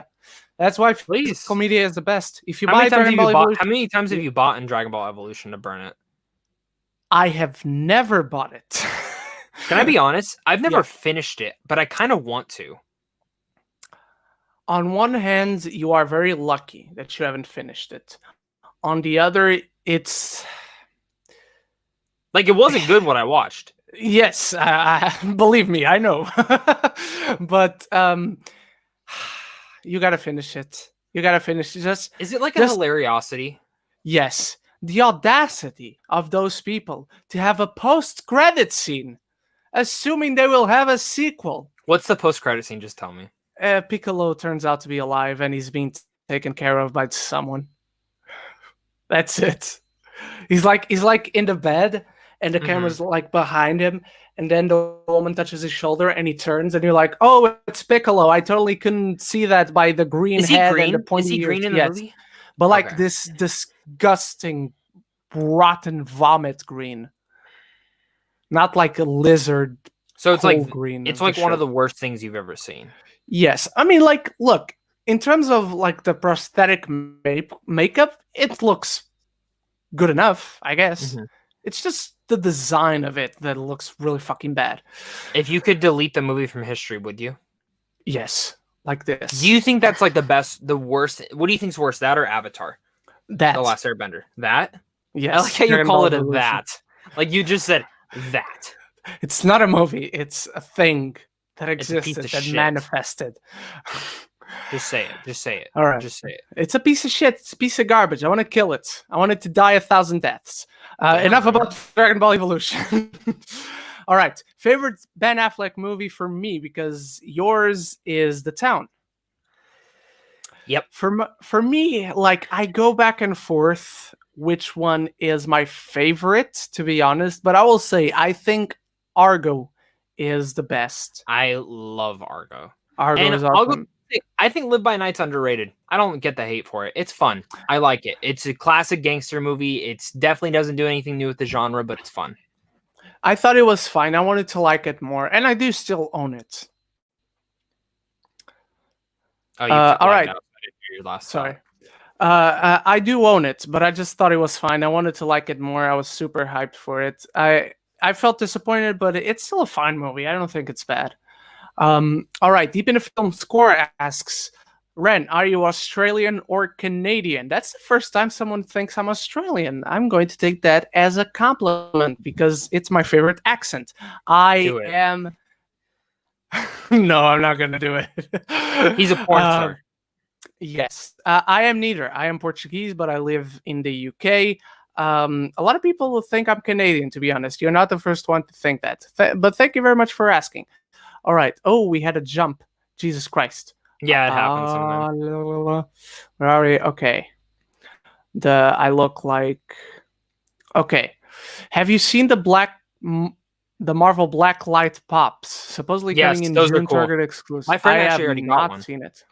That's why physical media is the best. If you buy Dragon Ball Evolution, how many times have you bought in Dragon Ball Evolution to burn it? I have never bought it. Can I be honest? I've never finished it, but I kind of want to. On one hand, you are very lucky that you haven't finished it. On the other, it's like it wasn't good what I watched. Yes, believe me, I know. But you gotta finish it. You gotta finish it. Is it like a hilariosity? Yes. The audacity of those people to have a post-credit scene, assuming they will have a sequel. What's the post-credit scene? Just tell me. Piccolo turns out to be alive and he's being taken care of by someone. That's it. He's like in the bed and the camera's like behind him, and then the woman touches his shoulder and he turns and you're like, oh, it's Piccolo. I totally couldn't see that by the green head and the pointy Is he ears. green in the movie? But like this disgusting rotten vomit green. Not like a lizard. So it's like green. It's like one of the worst things you've ever seen. Yes. I mean, like, look, in terms of like the prosthetic makeup, it looks good enough, I guess. It's just the design of it that looks really fucking bad. If you could delete the movie from history, would you? Yes. Like this. Do you think that's like the worst? What do you think's worse, that or Avatar? That. The Last Airbender. That? Yes. I like how you call it a that. Like you just said that. It's not a movie. It's a thing that existed, that shit. Manifested. Just say it. Just say it. All right. Just say it. It's a piece of shit. It's a piece of garbage. I want to kill it. I want it to die 1,000 deaths. Enough about Dragon Ball Evolution. All right. Favorite Ben Affleck movie for me, because yours is The Town. Yep. For me, like, I go back and forth which one is my favorite, to be honest. But I will say, I think Argo is the best. I love Argo. Argo is awesome. I think Live by Night's underrated. I don't get the hate for it. It's fun. I like it. It's a classic gangster movie. It definitely doesn't do anything new with the genre, but it's fun. I thought it was fine. I wanted to like it more, and I do still own it. Oh, you all right. Your last Sorry. I do own it, but I just thought it was fine. I wanted to like it more. I was super hyped for it. I felt disappointed, but it's still a fine movie. I don't think it's bad. All right. Deep in the Film Score asks, Ren, are you Australian or Canadian? That's the first time someone thinks I'm Australian. I'm going to take that as a compliment because it's my favorite accent. I am. No, I'm not going to do it. He's a porn star. Yes. I am neither. I am Portuguese, but I live in the UK. A lot of people will think I'm Canadian, to be honest. You're not the first one to think that. But thank you very much for asking. All right. Oh, we had a jump. Jesus Christ. Yeah, it happens sometimes. Where are we? Okay. I look like... Okay. Have you seen the Marvel Black Light Pops? Supposedly coming in June, cool. Target exclusive. My friend actually already got one. Seen it.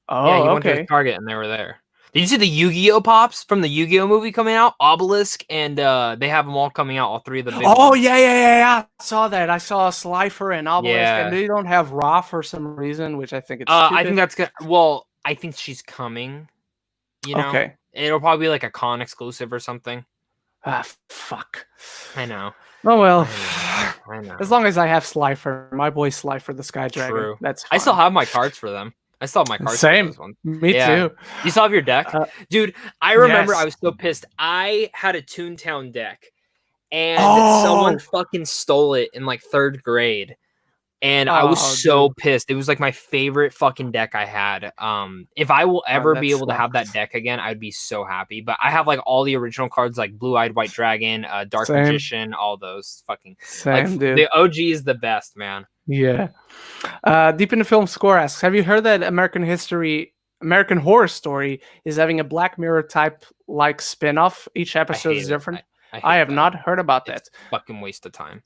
Oh, yeah, he okay. went to Target and they were there. Did you see the Yu-Gi-Oh pops from the Yu-Gi-Oh movie coming out? Obelisk, and they have them all coming out, all three of the big ones. Yeah. I saw that. I saw Slifer and Obelisk, and they don't have Ra for some reason, which I think it's stupid. I think that's good. Well, I think she's coming. You know? Okay. It'll probably be like a con exclusive or something. Fuck. I know. Oh, well. I know. As long as I have Slifer, my boy Slifer, the Sky Dragon. True. That's fine. I still have my cards for them. I still have my cards Same. for those ones. Me too. You still have your deck? Dude, I remember yes. I was so pissed. I had a Toontown deck, and someone fucking stole it in like 3rd grade. And I was so pissed. It was like my favorite fucking deck I had. If I will ever be able to have that deck again, I'd be so happy. But I have like all the original cards, like Blue-Eyed White Dragon, Dark Magician, all those fucking. Same, dude. The OG is the best, man. Yeah. Deep in the Film Score asks, have you heard that American Horror Story is having a Black Mirror type like spin-off? Each episode is different. I have not heard about that. Fucking waste of time.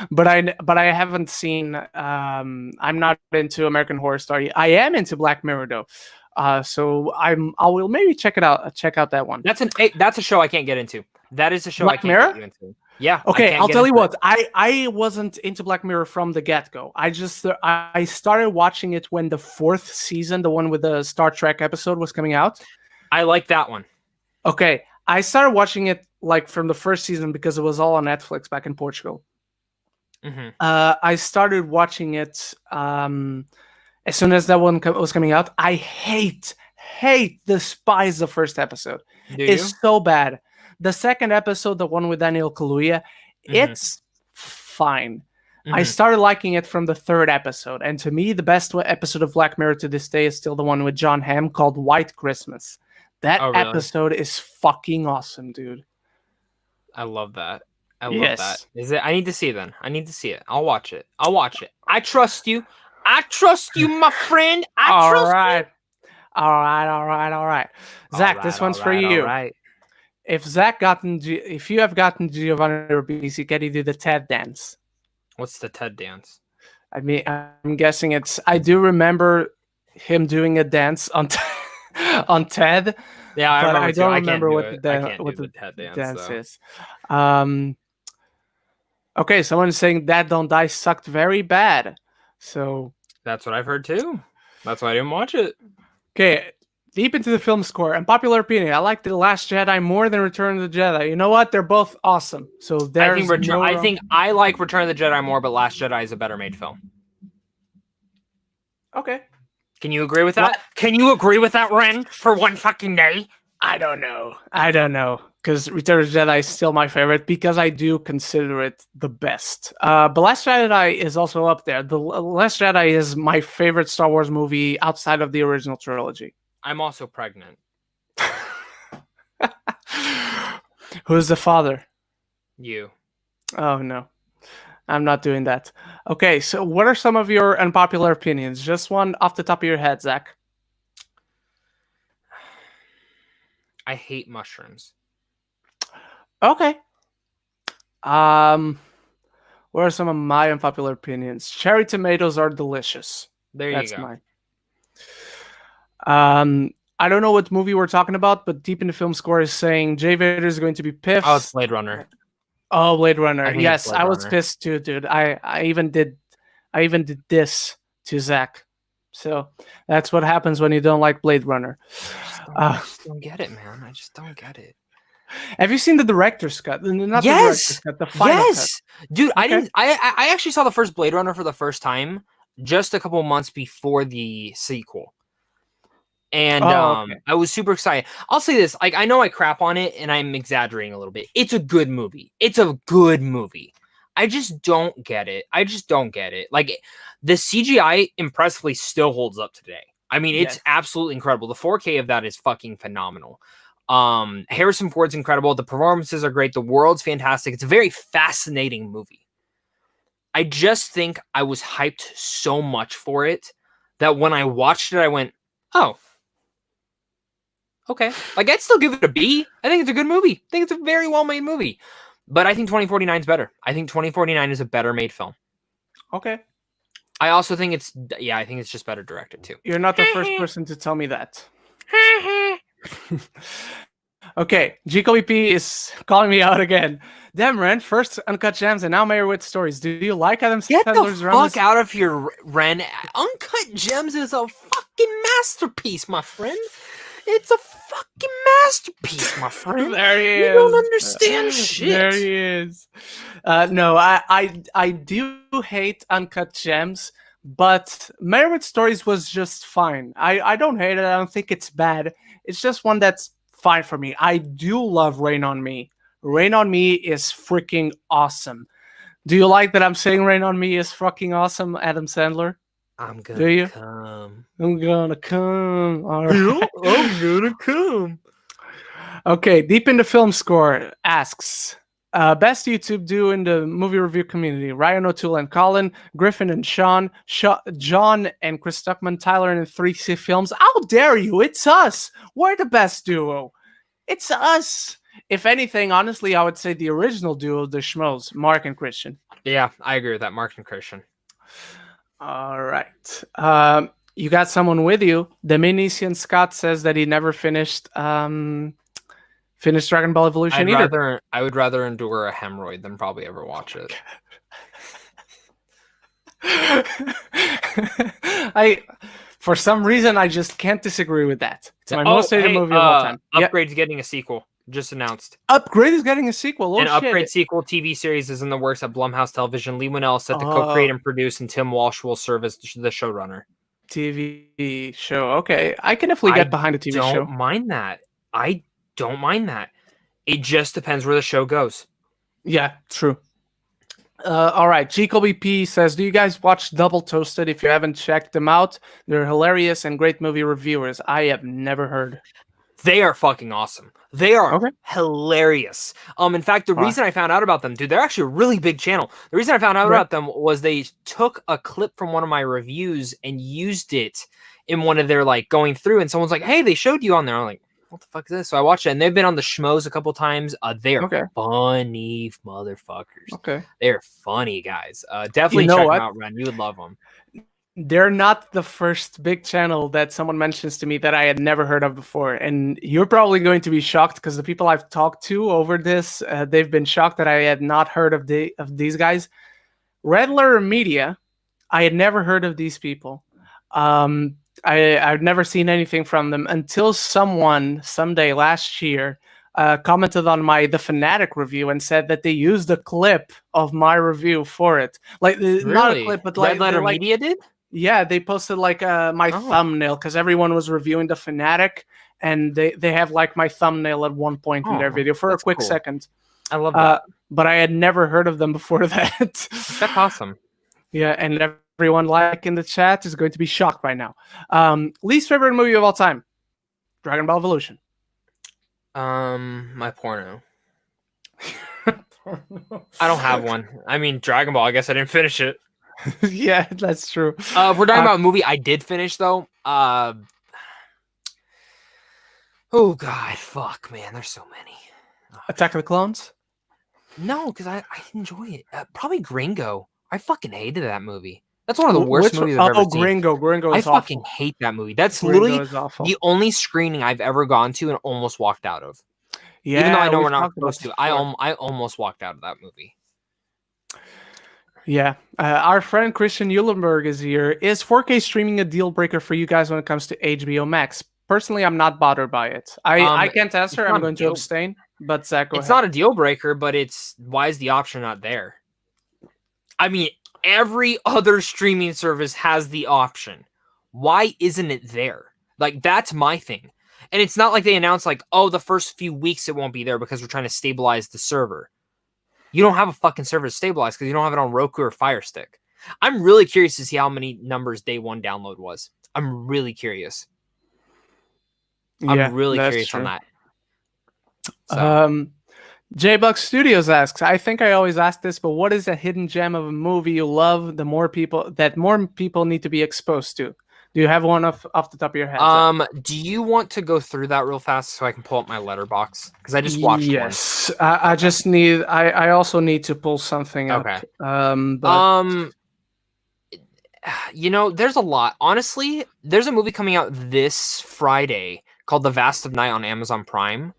but I haven't seen. I'm not into American Horror Story. I am into Black Mirror though. So I will maybe check it out. Check out that one. That's a show I can't get into. That is a show Black I can't Mirror? get you into. Yeah. Okay, I'll tell you what. I wasn't into Black Mirror from the get-go. I started watching it when the 4th season, the one with the Star Trek episode, was coming out. I like that one. Okay, I started watching it like from the 1st season because it was all on Netflix back in Portugal. Mm-hmm. I started watching it as soon as that one was coming out. I despise the 1st episode. It's so bad. The 2nd episode, the one with Daniel Kaluuya, it's fine. I started liking it from the 3rd episode. And to me, the best episode of Black Mirror to this day is still the one with John Hamm called White Christmas. That episode is fucking awesome, dude. I love that. I love that. Is it? I need to see it then. I need to see it. I'll watch it. I trust you. I trust you, my friend. I All trust right. All right. you. Zach, this one's for you. All right. If you have gotten Giovanni Ribisi, can you do the Ted dance? What's the Ted dance? I mean, I'm guessing it's. I do remember him doing a dance on on Ted. Yeah, I but remember I don't too. remember what I can't what do the the Ted dance though. is. Okay, someone is saying Dad Don't Die sucked very bad. So That's what I've heard too. That's why I didn't watch it. okay, deep into the film score. Unpopular opinion: I like The Last Jedi more than Return of the Jedi. You know what? They're both awesome. So there's I think I like Return of the Jedi more, but Last Jedi is a better made film. Okay. Can you agree with that? What? Can you agree with that, Ren, for one fucking day? I don't know. Because Return of the Jedi is still my favorite because I do consider it the best. But Last Jedi is also up there. The Last Jedi is my favorite Star Wars movie outside of the original trilogy. I'm also pregnant. Who's the father? You. Oh, no. I'm not doing that. Okay, so what are some of your unpopular opinions? Just one off the top of your head, Zach. I hate mushrooms. Okay. What are some of my unpopular opinions? Cherry tomatoes are delicious. There you go. That's mine. I don't know what movie we're talking about, but deep in the film score is saying Jay Vader is going to be pissed. Oh, it's Blade Runner. Oh, Blade Runner. Yes, I was pissed too, dude. I even did this to Zach. So that's what happens when you don't like Blade Runner. I just don't get it, man. I just don't get it. Have you seen the director's cut? Not yes. The director's cut, the final cut. Dude. Okay. I actually saw the first Blade Runner for the first time just a couple months before the sequel. And I was super excited. I'll say this, like, I know I crap on it and I'm exaggerating a little bit. It's a good movie. I just don't get it. Like, the CGI impressively still holds up today. I mean, it's absolutely incredible. The 4K of that is fucking phenomenal. Harrison Ford's incredible. The performances are great. The world's fantastic. It's a very fascinating movie. I just think I was hyped so much for it that when I watched it, I went, oh, okay. Like, I'd still give it a B. I think it's a good movie. I think it's a very well-made movie. But I think 2049 is better. I think 2049 is a better made film. Okay. I also think it's just better directed too. You're not the first person to tell me that. Okay, GKBP is calling me out again. Damn, Ren, first Uncut Gems and now Mayor with Stories. Do you like Adam Sandler's Get the fuck out of here, Ren. Uncut Gems is a fucking masterpiece, my friend. It's a fucking masterpiece, my friend. There he is. You don't understand shit. There he is. No, I do hate Uncut Gems, but Married with Stories was just fine. I don't hate it. I don't think it's bad. It's just one that's fine for me. I do love Rain on Me. Rain on Me is freaking awesome. Do you like that I'm saying Rain on Me is fucking awesome, Adam Sandler? I'm gonna come. I'm gonna come. All right. I'm gonna come. Okay, Deep in the Film Score asks, best YouTube duo in the movie review community: Ryan O'Toole and Colin, Griffin and Sean, John and Chris Stuckman, Tyler and 3C Films. How dare you? It's us. We're the best duo. It's us. If anything, honestly, I would say the original duo, the Schmoes, Mark and Christian. Yeah, I agree with that, Mark and Christian. All right. You got someone with you. Diminisian Scott says that he never finished Dragon Ball Evolution either. I would rather endure a hemorrhoid than probably ever watch it. For some reason, I just can't disagree with that. It's my most hated movie of all time. Upgrade's getting a sequel. Just announced. Upgrade is getting a sequel. Upgrade sequel TV series is in the works at Blumhouse Television. Liman is set to co-create and produce, and Tim Walsh will serve as the showrunner. TV show. Okay, I can definitely get behind a TV show. I don't mind that. It just depends where the show goes. Yeah, true. All right, GKBP says, do you guys watch Double Toasted? If you haven't checked them out, they're hilarious and great movie reviewers. I have never heard. They are fucking awesome. They are Okay. hilarious. In fact, the reason I found out about them, dude, they're actually a really big channel. The reason I found out about them was they took a clip from one of my reviews and used it in one of their like going through, and someone's like, "Hey, they showed you on there." I'm like, "What the fuck is this?" So I watched it, and they've been on the Schmoes a couple times. They're funny motherfuckers. Okay, they're funny guys. Definitely check them out, Ren. You would love them. They're not the first big channel that someone mentions to me that I had never heard of before. And you're probably going to be shocked because the people I've talked to over this, they've been shocked that I had not heard of these guys. Red Letter Media, I had never heard of these people. I've never seen anything from them until someone someday last year commented on my The Fanatic review and said that they used a clip of my review for it. Like, really? Not a clip, but like Red Letter Media did? Yeah, they posted like my thumbnail because everyone was reviewing The Fanatic, and they have like my thumbnail at one point in their video for a quick second. I love that. But I had never heard of them before that. That's awesome. Yeah, and everyone like in the chat is going to be shocked by now. Least favorite movie of all time? Dragon Ball Evolution. My porno. I don't have one. I mean, Dragon Ball. I guess I didn't finish it. Yeah, that's true. If we're talking about a movie I did finish, though. Oh God, fuck, man. There's so many. Attack of the Clones? No, because I enjoy it. Probably Gringo. I fucking hated that movie. That's one of the worst movies I've ever seen. Gringo is awful. I fucking hate that movie. That's literally the only screening I've ever gone to and almost walked out of. Yeah, even though I know we're not supposed to. I almost walked out of that movie. Yeah. Our friend Christian Eulenberg is here. Is 4K streaming a deal breaker for you guys when it comes to HBO Max? Personally, I'm not bothered by it. I can't answer. I'm going to abstain. But Zach, go ahead. It's not a deal breaker, but why is the option not there? I mean, every other streaming service has the option. Why isn't it there? Like, that's my thing. And it's not like they announced like, oh, the first few weeks it won't be there because we're trying to stabilize the server. You don't have a fucking server to stabilize because you don't have it on Roku or Fire Stick. I'm really curious to see how many numbers day one download was. I'm really curious. I'm really curious on that. So. J-Buck Studios asks, I think I always ask this, but what is a hidden gem of a movie you love more people need to be exposed to? Do you have one off the top of your head? Do you want to go through that real fast so I can pull up my letterbox? Because I just watched one. Yes. I just need I also need to pull something up. You know, there's a lot. Honestly, there's a movie coming out this Friday called The Vast of Night on Amazon Prime.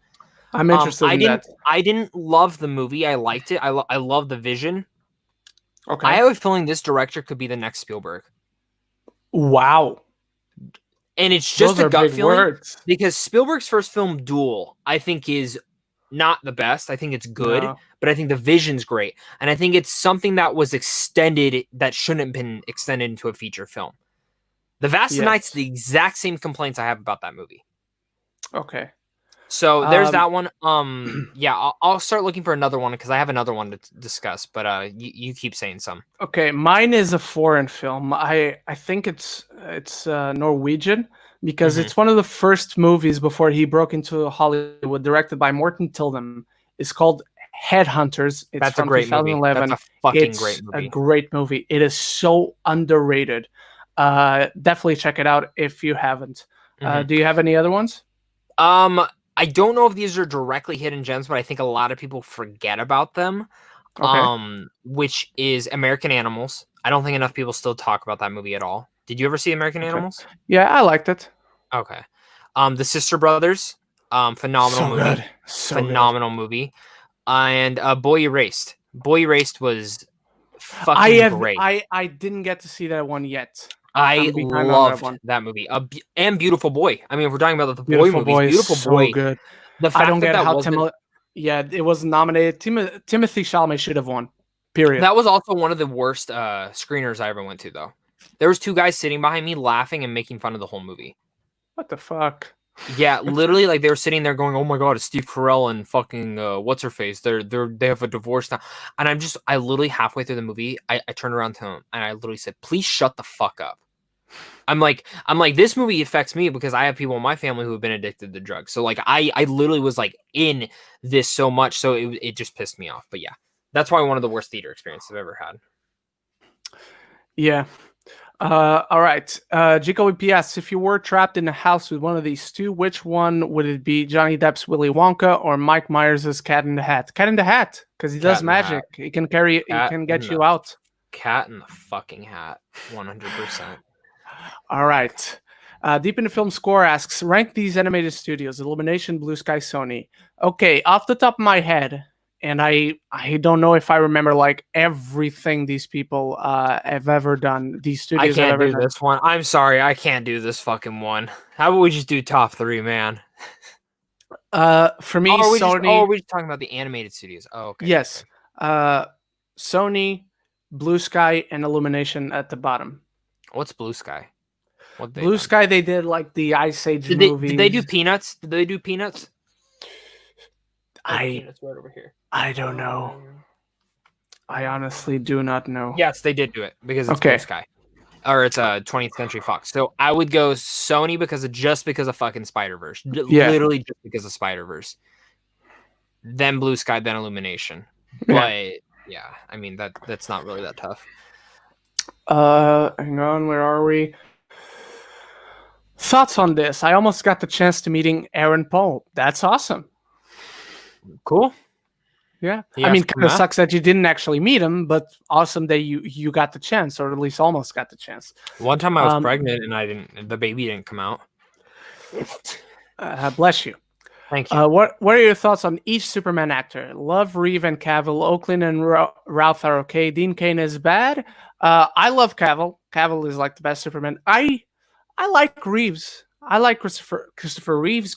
I'm interested in that. I didn't love the movie. I liked it. I love the vision. Okay. I have a feeling this director could be the next Spielberg. Wow. And it's just a gut feeling because Spielberg's first film, Duel, I think is not the best. I think it's good, but I think the vision's great. And I think it's something that was extended that shouldn't have been extended into a feature film. The Vast of Night's the exact same complaints I have about that movie. Okay. So there's that one. Yeah, I'll start looking for another one because I have another one to discuss. But you keep saying some. Okay, mine is a foreign film. I think it's Norwegian because it's one of the first movies before he broke into Hollywood, directed by Morten Tildum. It's called Headhunters. It's That's a great 2011. Movie. That's a fucking great movie. A great movie. It is so underrated. Definitely check it out if you haven't. Do you have any other ones? I don't know if these are directly hidden gems, but I think a lot of people forget about them. Okay. Which is American Animals. I don't think enough people still talk about that movie at all. Did you ever see American Animals? Yeah, I liked it. Okay. The Sister Brothers. Phenomenal movie. Good. Phenomenal movie. And Boy Erased. Boy Erased was fucking great. I didn't get to see that one yet. I loved that movie. And Beautiful Boy. I mean, if we're talking about the boy movies, Beautiful Boy. So good. The fact I don't get how it was nominated. Timothy Chalamet should have won. Period. That was also one of the worst screeners I ever went to, though. There was two guys sitting behind me laughing and making fun of the whole movie. What the fuck? Yeah, literally, like they were sitting there going, "Oh my god, it's Steve Carell and fucking what's her face? They have a divorce now." And I literally halfway through the movie, I turned around to him and I literally said, "Please shut the fuck up." I'm like, this movie affects me because I have people in my family who have been addicted to drugs. So like, I literally was like in this so much, so it just pissed me off. But yeah, that's probably one of the worst theater experiences I've ever had. Yeah. All right. Jacob PS, if you were trapped in a house with one of these two, which one would it be? Johnny Depp's Willy Wonka or Mike Myers' Cat in the Hat? Cat in the Hat, because he does magic. He can carry. He can get you out. Cat in the fucking Hat, 100%. All right. Deep in the Film Score asks, rank these animated studios: Illumination, Blue Sky, Sony. Okay, off the top of my head, and I don't know if I remember like everything these people have ever done. These studios. I can't do this one. I'm sorry, I can't do this fucking one. How about we just do top 3, man? For me, Sony. We're just talking about the animated studios. Oh, okay. Yes. Okay. Sony, Blue Sky, and Illumination at the bottom. What's Blue Sky? Blue Sky, they did like the Ice Age movies. Did they do Peanuts? Did they do Peanuts? Peanuts right over here. I don't know. I honestly do not know. Yes, they did do it because it's Blue Sky. Or it's a 20th Century Fox. So I would go Sony because of fucking Spider-Verse. Yeah. Literally just because of Spider-Verse. Then Blue Sky, then Illumination. But yeah, I mean that's not really that tough. Hang on, where are we? Thoughts on this? I almost got the chance to meeting Aaron Paul. That's awesome. Cool. Yeah. I mean, kind of sucks that you didn't actually meet him, but awesome that you got the chance, or at least almost got the chance. One time I was pregnant and the baby didn't come out. Bless you. Thank you. What are your thoughts on each Superman actor? Love Reeve and Cavill. Oakland and Routh are okay. Dean Cain is bad. I love Cavill. Cavill is like the best Superman. I like Reeves. I like Christopher Reeve.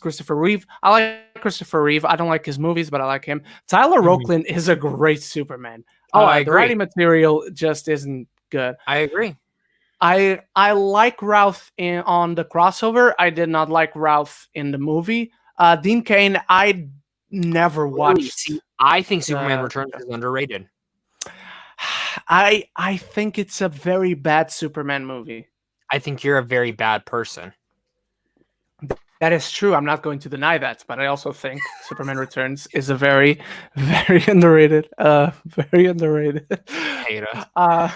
I like Christopher Reeve. I don't like his movies, but I like him. Tyler Oakland is a great Superman. I agree. The writing material just isn't good. I agree. I like Routh on the crossover. I did not like Routh in the movie. Dean Cain, I never watched. See, I think Superman Returns is underrated. I think it's a very bad Superman movie. I think you're a very bad person. That is true. I'm not going to deny that, but I also think Superman Returns is a very, very underrated. Very underrated. Hate us.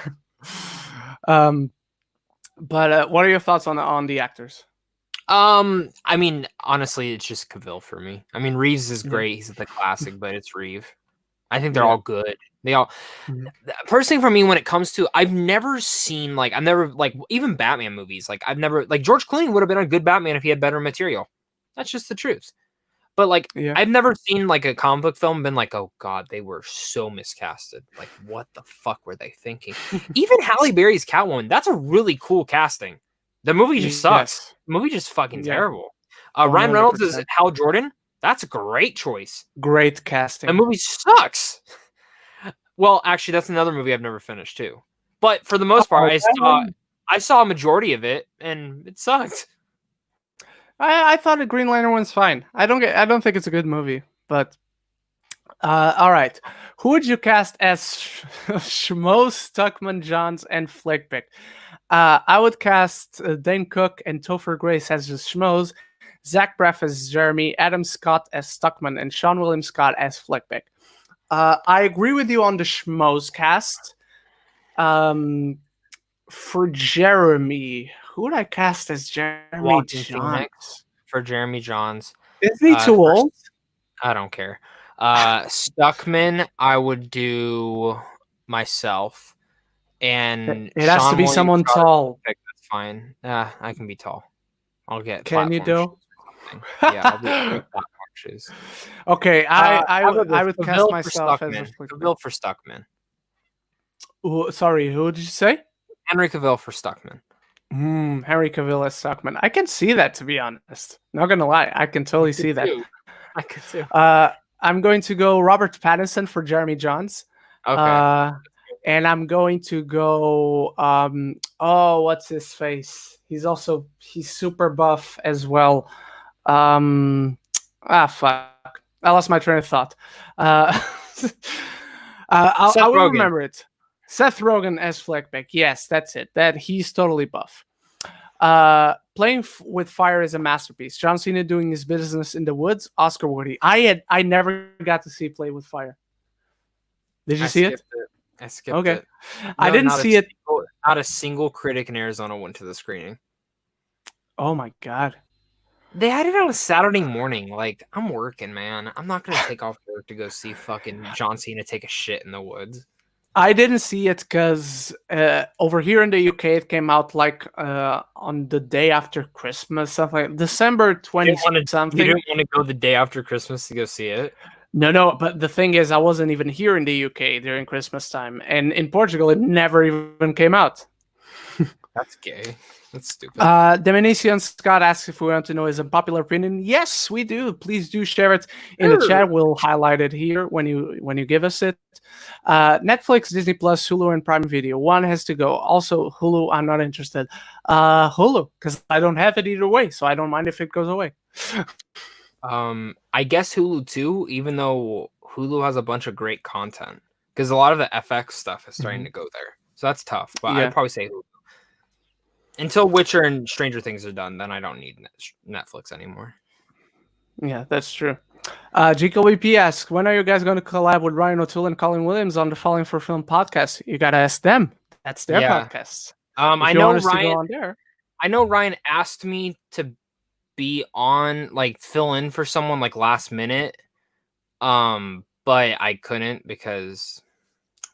But what are your thoughts on the actors? I mean, honestly, it's just Cavill for me. I mean, Reeves is great. He's the classic, but it's Reeve. I think they're all good. They all. Personally, for me, when it comes to, I've never seen even Batman movies. Like I've never George Clooney would have been a good Batman if he had better material. That's just the truth. But I've never seen like a comic book film and been like, oh god, they were so miscasted. Like what the fuck were they thinking? Even Halle Berry's Catwoman, that's a really cool casting. The movie just sucks. Yes. The movie just fucking terrible. Ryan Reynolds is Hal Jordan. That's a great choice. Great casting. The movie sucks. Well, actually, that's another movie I've never finished too. But for the most part, I saw a majority of it, and it sucked. I thought the Green Lantern one's fine. I don't think it's a good movie, but all right. Who would you cast as Schmoes, Stuckman, Johns, and Flickpick? I would cast Dane Cook and Topher Grace as the Schmoes, Zach Braff as Jeremy, Adam Scott as Stuckman, and Sean William Scott as Flickpick. I agree with you on the Schmoes cast. For Jeremy, who would I cast as Jeremy Johns? For Jeremy Johns. Is he too old? I don't care. Stuckman, I would do myself. And it has to be someone tall. That's fine. I can be tall. I'll get. Can you do? Yeah, I'll be shoes. Okay, I would cast myself as Cavill for Stuckman. Sorry, who did you say? Henry Cavill for Stuckman. Henry Cavill as Stuckman. I can see that, to be honest. Not gonna lie, I can totally see that. I could too. I'm going to go Robert Pattinson for Jeremy Johns. Okay. And I'm going to go what's his face? He's super buff as well. Fuck. I lost my train of thought. I will remember it. Seth Rogen as Fleckbeck. Yes, that's it. That he's totally buff. Playing with fire is a masterpiece. John Cena doing his business in the woods, Oscar worthy. I never got to see Play with Fire. Did you see it? I skipped Okay. it. I didn't see it. Not a single critic in Arizona went to the screening. Oh my god. They had it on a Saturday morning. Like, I'm working, man. I'm not gonna take off work to go see fucking John Cena take a shit in the woods. I didn't see it because over here in the UK it came out like on the day after Christmas, something like December 20 something. You didn't want to go the day after Christmas to go see it? No, but the thing is, I wasn't even here in the UK during Christmas time, and in Portugal it never even came out. That's gay. That's stupid. Deminician Scott asks if we want to know his unpopular opinion. Yes, we do. Please do share it in the chat. We'll highlight it here when you give us it. Netflix, Disney Plus, Hulu, and Prime Video. One has to go. Also, Hulu, I'm not interested. Hulu, because I don't have it either way, so I don't mind if it goes away. I guess Hulu too, even though Hulu has a bunch of great content, because a lot of the FX stuff is starting to go there. So that's tough, but I'd probably say Hulu. Until Witcher and Stranger Things are done, then I don't need Netflix anymore. Yeah, that's true. GKWP asks, when are you guys going to collab with Ryan O'Toole and Colin Williams on the Falling for Film podcast? You got to ask them. That's their podcast. I know Ryan asked me to be on, like, fill in for someone like last minute. But I couldn't because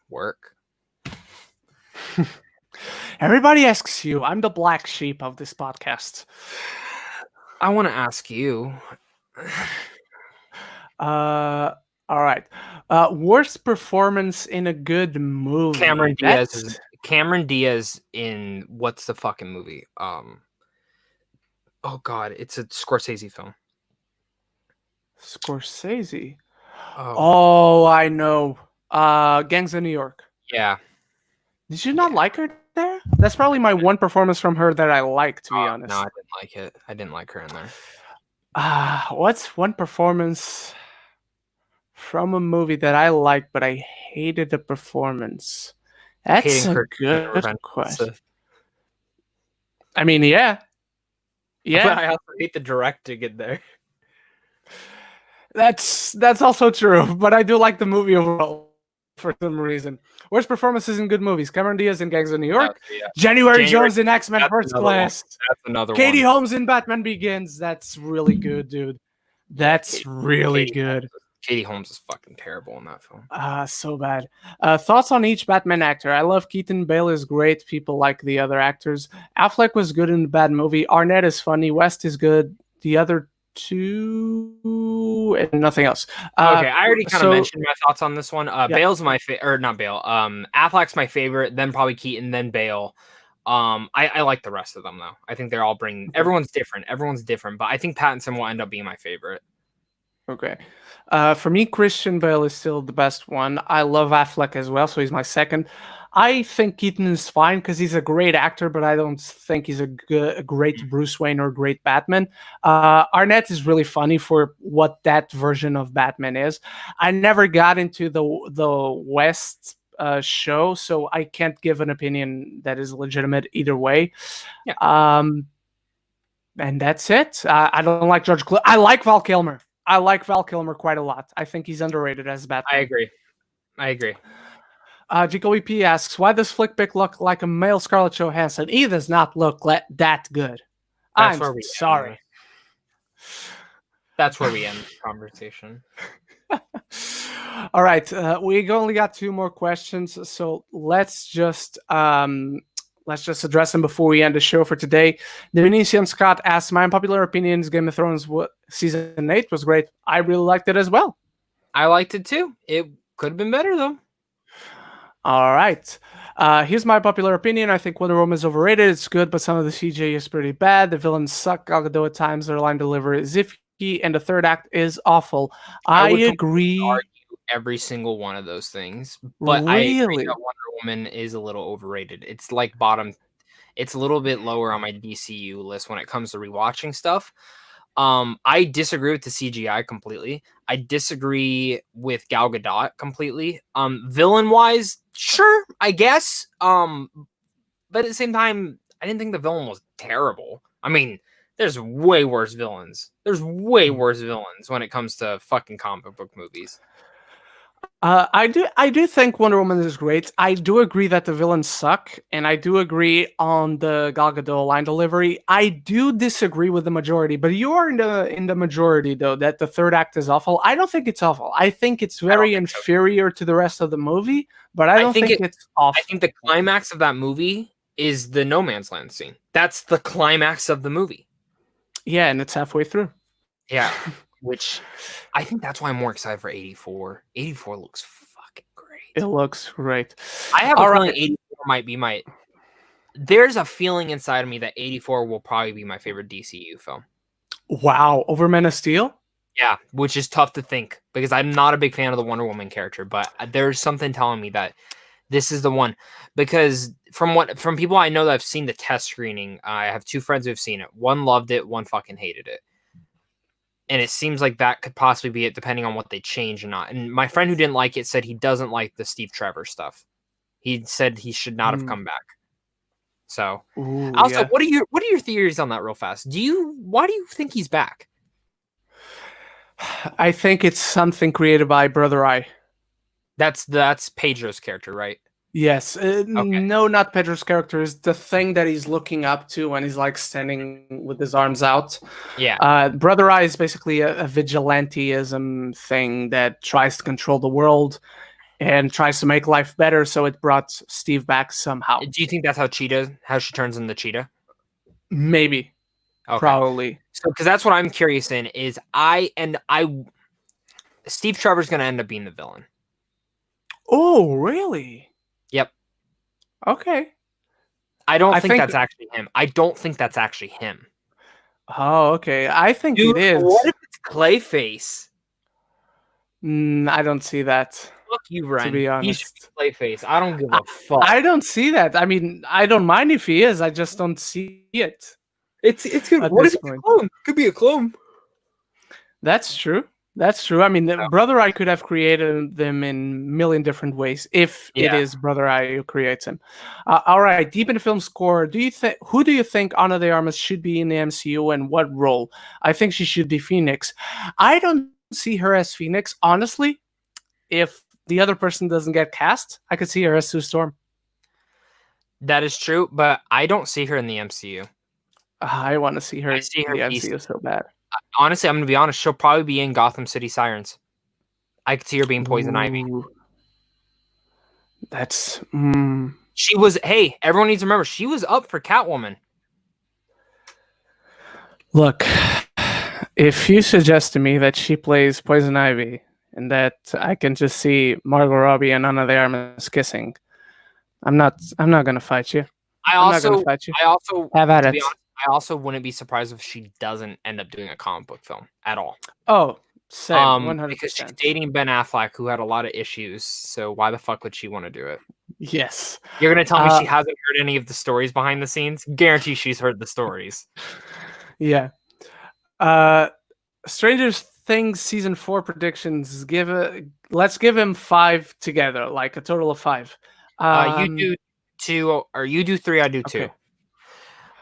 work. Everybody asks you. I'm the black sheep of this podcast. I want to ask you. All right. Worst performance in a good movie. Cameron Diaz in what's the fucking movie? Oh god, it's a Scorsese film. Scorsese. Oh, I know. Gangs of New York. Yeah. Did you not like her there? That's probably my one performance from her that I like, to be honest. No, I didn't like it. I didn't like her in there. What's one performance from a movie that I liked, but I hated the performance? That's a good question. I mean, yeah. But I also hate the directing in there. That's also true, but I do like the movie overall for some reason. Worst performances in good movies: Cameron Diaz in Gangs of New York, January Jones in X-Men First Class, that's another Katie Holmes in Batman Begins. That's really good, dude. That's really good. Katie Holmes is fucking terrible in that film. So bad. Thoughts on each Batman actor? I love Keaton. Bale is great. People like the other actors. Affleck was good in the bad movie. Arnett is funny. West is good. The other two and nothing else. Okay, I already kind of mentioned my thoughts on this one. Bale's my favorite, or not Bale. Affleck's my favorite, then probably Keaton, then Bale. I like the rest of them though. I think they're all everyone's different. But I think Pattinson will end up being my favorite. Okay. For me, Christian Bale is still the best one. I love Affleck as well, so he's my second. I think Keaton is fine because he's a great actor, but I don't think he's a great Bruce Wayne or great Batman. Arnett is really funny for what that version of Batman is. I never got into the West show, so I can't give an opinion that is legitimate either way. Yeah. And that's it. I don't like George Clooney. I like Val Kilmer. I like Val Kilmer quite a lot. I think he's underrated as Batman. I agree. GKWP asks, why does Flickpick look like a male Scarlett Johansson? He does not look that good. I'm sorry. That's where we end the conversation. All right. We only got 2 more questions, so let's just address them before we end the show for today. The Venetian Scott asks, my unpopular opinion is Game of Thrones season 8 was great. I really liked it as well. I liked it too. It could have been better though. All right. Here's my popular opinion. I think Wonder Woman is overrated. It's good, but some of the CJ is pretty bad. The villains suck, although at times their line delivery is iffy, and the third act is awful. I agree. Argue every single one of those things, but I agree that Wonder Woman is a little overrated. It's like it's a little bit lower on my DCU list when it comes to rewatching stuff. I disagree with the CGI completely. I disagree with Gal Gadot completely. Villain wise, sure, I guess. But at the same time, I didn't think the villain was terrible. I mean, there's way worse villains. There's way worse villains when it comes to fucking comic book movies. I do think Wonder Woman is great. I do agree that the villains suck, and I do agree on the Gal Gadot line delivery. I do disagree with the majority, but you are in the majority though that the third act is awful. I don't think it's awful. I think it's very inferior to the rest of the movie, but I don't think it's awful. I think the climax of that movie is the no man's land scene. That's the climax of the movie. Yeah, and it's halfway through. Yeah. Which I think that's why I'm more excited for 84. 84 looks fucking great. It looks great. I have a feeling 84 might be my... There's a feeling inside of me that 84 will probably be my favorite DCU film. Wow. Over Man of Steel? Yeah, which is tough to think because I'm not a big fan of the Wonder Woman character, but there's something telling me that this is the one. Because from people I know that have seen the test screening, I have two friends who have seen it. One loved it, one fucking hated it. And it seems like that could possibly be it, depending on what they change or not. And my friend who didn't like it said he doesn't like the Steve Trevor stuff. He said he should not have come back. So, also, what are your theories on that, real fast? Why do you think he's back? I think it's something created by Brother Eye. That's Pedro's character, right? Yes. No, not Pedro's character. It's the thing that he's looking up to when he's like standing with his arms out. Yeah. Brother Eye is basically a vigilanteism thing that tries to control the world and tries to make life better. So it brought Steve back somehow. Do you think that's how she turns into Cheetah? Maybe. Okay. Probably. So, because that's what I'm curious in is Steve Trevor's going to end up being the villain. Oh, really? Yep. Okay. I don't think that's actually him. I don't think that's actually him. Oh, okay. I think it is. What if it's Clayface? I don't see that. Fuck you, Ren. To be honest. He should be Clayface. I don't give a fuck. I don't see that. I mean, I don't mind if he is. I just don't see it. It's good. What if it's a clone? Could be a clone. That's true. That's true. I mean, Brother Eye could have created them in a million different ways if it is Brother Eye who creates him. All right, deep in the film score, who do you think Ana de Armas should be in the MCU and what role? I think she should be Phoenix. I don't see her as Phoenix. Honestly, if the other person doesn't get cast, I could see her as Sue Storm. That is true, but I don't see her in the MCU. I want to see her in the MCU so bad. Honestly, I'm going to be honest. She'll probably be in Gotham City Sirens. I could see her being Poison Ivy. That's... She was... Hey, everyone needs to remember, she was up for Catwoman. Look, if you suggest to me that she plays Poison Ivy and that I can just see Margot Robbie and Ana de Armas kissing, I'm not going to fight you. I also have at it. I also wouldn't be surprised if she doesn't end up doing a comic book film at all. Oh, same, 100%. Because she's dating Ben Affleck, who had a lot of issues. So why the fuck would she want to do it? Yes. You're gonna tell me she hasn't heard any of the stories behind the scenes? Guarantee she's heard the stories. Yeah. Stranger Things season 4 predictions. Let's give him 5 together, like a total of 5. You do 2, or you do 3. I do 2.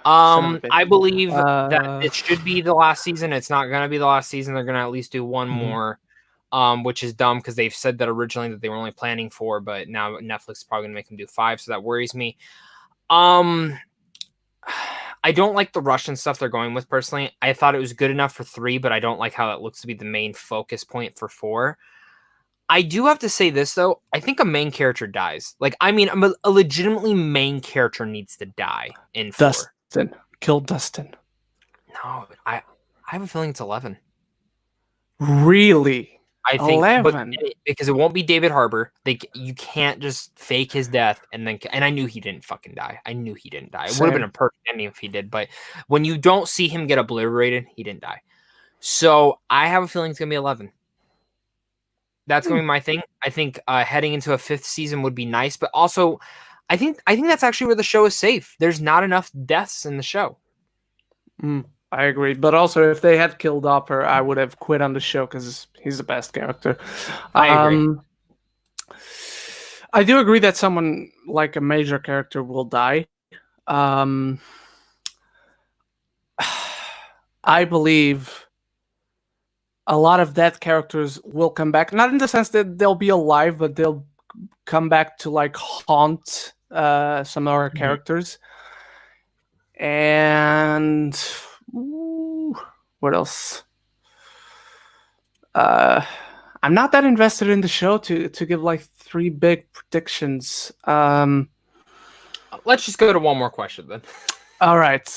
Okay. I believe that it should be the last season. It's not going to be the last season. They're going to at least do one more, which is dumb because they've said that originally that they were only planning 4, but now Netflix is probably going to make them do 5, so that worries me. I don't like the Russian stuff they're going with, personally. I thought it was good enough for 3, but I don't like how that looks to be the main focus point for 4. I do have to say this, though. I think a main character dies. Like, I mean, a legitimately main character needs to die in 4. Kill Dustin. No, I have a feeling it's 11. Really? I think 11. Because it won't be David Harbour. You can't just fake his death and I knew he didn't fucking die. I knew he didn't die. It would have been a perfect ending if he did, but when you don't see him get obliterated, he didn't die. So I have a feeling it's gonna be 11. That's gonna be my thing. I think heading into a 5th season would be nice, but also I think that's actually where the show is safe. There's not enough deaths in the show. I agree. But also, if they had killed Hopper, I would have quit on the show because he's the best character. I agree. I do agree that someone like a major character will die. I believe a lot of dead characters will come back. Not in the sense that they'll be alive, but they'll come back to like haunt some of our characters. And what else? I'm not that invested in the show to give like 3 big predictions. Let's just go to one more question then. All right.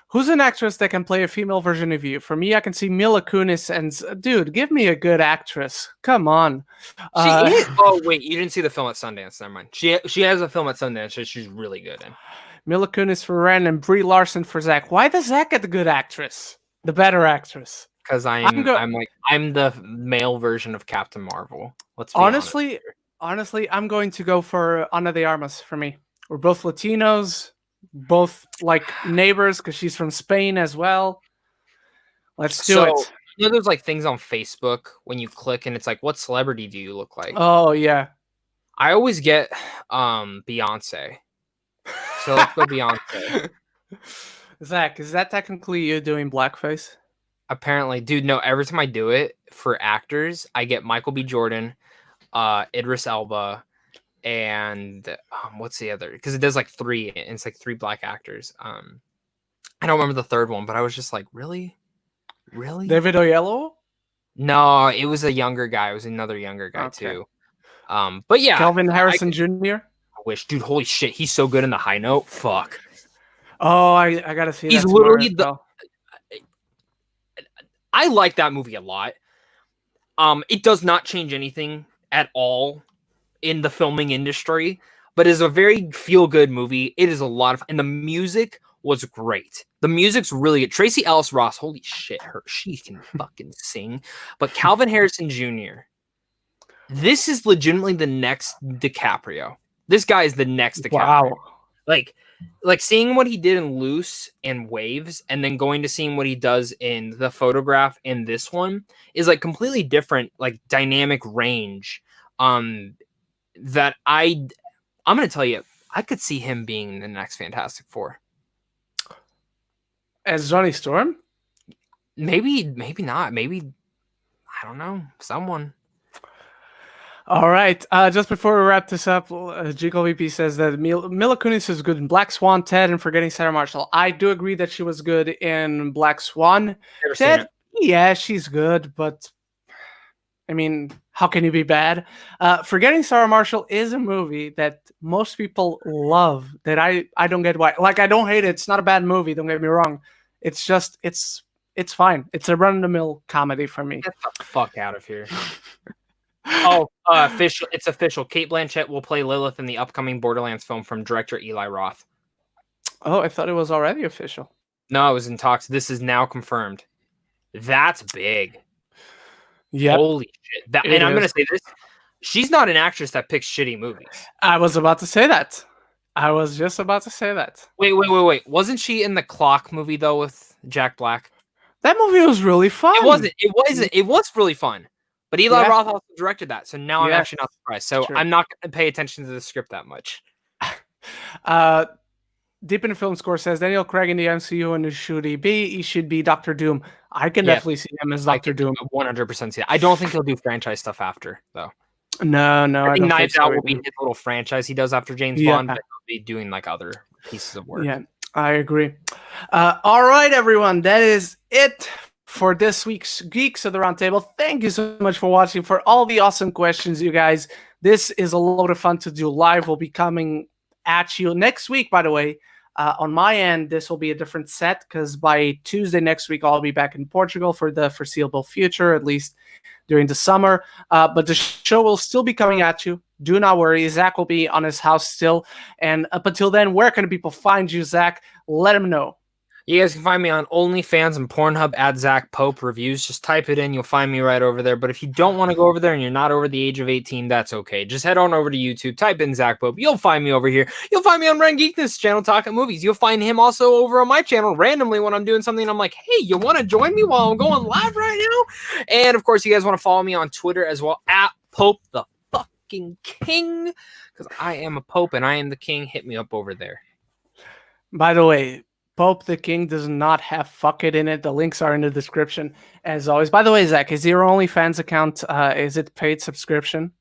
Who's an actress that can play a female version of you? For me, I can see Mila Kunis and dude, give me a good actress. Come on. She is. Oh wait, you didn't see the film at Sundance. Never mind. She has a film at Sundance that she's really good in. Mila Kunis for Ren and Brie Larson for Zach. Why does Zach get the good actress? The better actress? Because I'm the male version of Captain Marvel. Let's be honestly, I'm going to go for Ana de Armas for me. We're both Latinos, both like neighbors because she's from Spain as well. Let's do it. You know, there's like things on Facebook when you click and it's like, what celebrity do you look like? Oh yeah. I always get Beyonce. So let's go Beyonce. Zach, is that technically you doing blackface? Apparently, dude, no, every time I do it for actors, I get Michael B. Jordan, Idris Elba, and what's the other? Because it does like 3, and it's like 3 black actors. I don't remember the third one, but I was just like, really? David Oyelowo? No, it was a younger guy. It was another younger guy too. But yeah, Kelvin Harrison Jr. I wish, dude. Holy shit, he's so good in The High Note. Fuck. Oh, I gotta see. He's literally I like that movie a lot. It does not change anything at all in the filming industry, but is a very feel-good movie. It is a lot of, and the music was great. The music's really good. Tracy Ellis Ross, holy shit, she can fucking sing. But Calvin Harrison Jr., this is legitimately the next DiCaprio. This guy is the next DiCaprio. Wow. Like seeing what he did in Loose and Waves, and then going to seeing what he does in The Photograph in this one is like completely different, like dynamic range. That I'm gonna tell you, I could see him being the next Fantastic Four. As Johnny Storm? Maybe not. Maybe, I don't know, someone. All right. Just before we wrap this up, Jico VP says that Mila Kunis is good in Black Swan, Ted, and Forgetting Sarah Marshall. I do agree that she was good in Black Swan. Ted, yeah, she's good, but I mean, how can you be bad? Forgetting Sarah Marshall is a movie that most people love. That I don't get why. Like, I don't hate it. It's not a bad movie. Don't get me wrong. It's just it's fine. It's a run-of-the-mill comedy for me. Get the fuck out of here. Oh, official! It's official. Cate Blanchett will play Lilith in the upcoming Borderlands film from director Eli Roth. Oh, I thought it was already official. No, it was in talks. This is now confirmed. That's big. Yeah. Holy shit! And I'm gonna say this: she's not an actress that picks shitty movies. I was about to say that. I was just about to say that. Wait! Wasn't she in the Clock movie though with Jack Black? That movie was really fun. It wasn't. It was really fun. But Eli Roth also directed that, so now I'm actually not surprised. So I'm not going to pay attention to the script that much. Deep in the Film Score says Daniel Craig in the MCU, and who should he be? He should be Dr. Doom. I can definitely see him as Dr. Doom. 100% see that. I don't think he'll do franchise stuff after, though. No, I think Knives Out will be his little franchise he does after James Bond, but he'll be doing like other pieces of work. Yeah, I agree. All right, everyone, that is it for this week's Geeks of the Roundtable. Thank you so much for watching, for all the awesome questions, you guys. This is a lot of fun to do live. We'll be coming at you next week, by the way. On my end, this will be a different set because by Tuesday next week, I'll be back in Portugal for the foreseeable future, at least during the summer. But the show will still be coming at you. Do not worry. Zach will be on his house still. And up until then, where can people find you, Zach? Let them know. You guys can find me on OnlyFans and Pornhub at Zach Pope Reviews. Just type it in. You'll find me right over there. But if you don't want to go over there and you're not over the age of 18, that's okay. Just head on over to YouTube. Type in Zach Pope. You'll find me over here. You'll find me on Ren Geekness channel talking movies. You'll find him also over on my channel randomly when I'm doing something. I'm like, hey, you want to join me while I'm going live right now? And, of course, you guys want to follow me on Twitter as well at Pope the fucking King, because I am a Pope and I am the King. Hit me up over there. By the way, Pope the King does not have fuck it in it. The links are in the description, as always. By the way, Zach, is your OnlyFans account, is it paid subscription?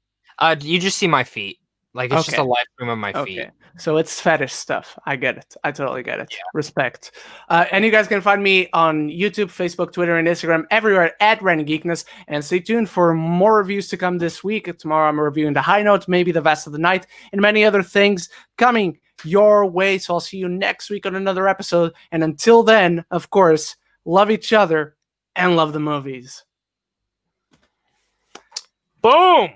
You just see my feet. Like, it's just a live stream of my feet. Okay, so it's fetish stuff. I get it. I totally get it. Yeah. Respect. And you guys can find me on YouTube, Facebook, Twitter, and Instagram, everywhere at Ren and Geekness. And stay tuned for more reviews to come this week. Tomorrow I'm reviewing The High Note, maybe The Vast of the Night, and many other things coming your way. So I'll see you next week on another episode. And until then, of course, love each other and love the movies. Boom!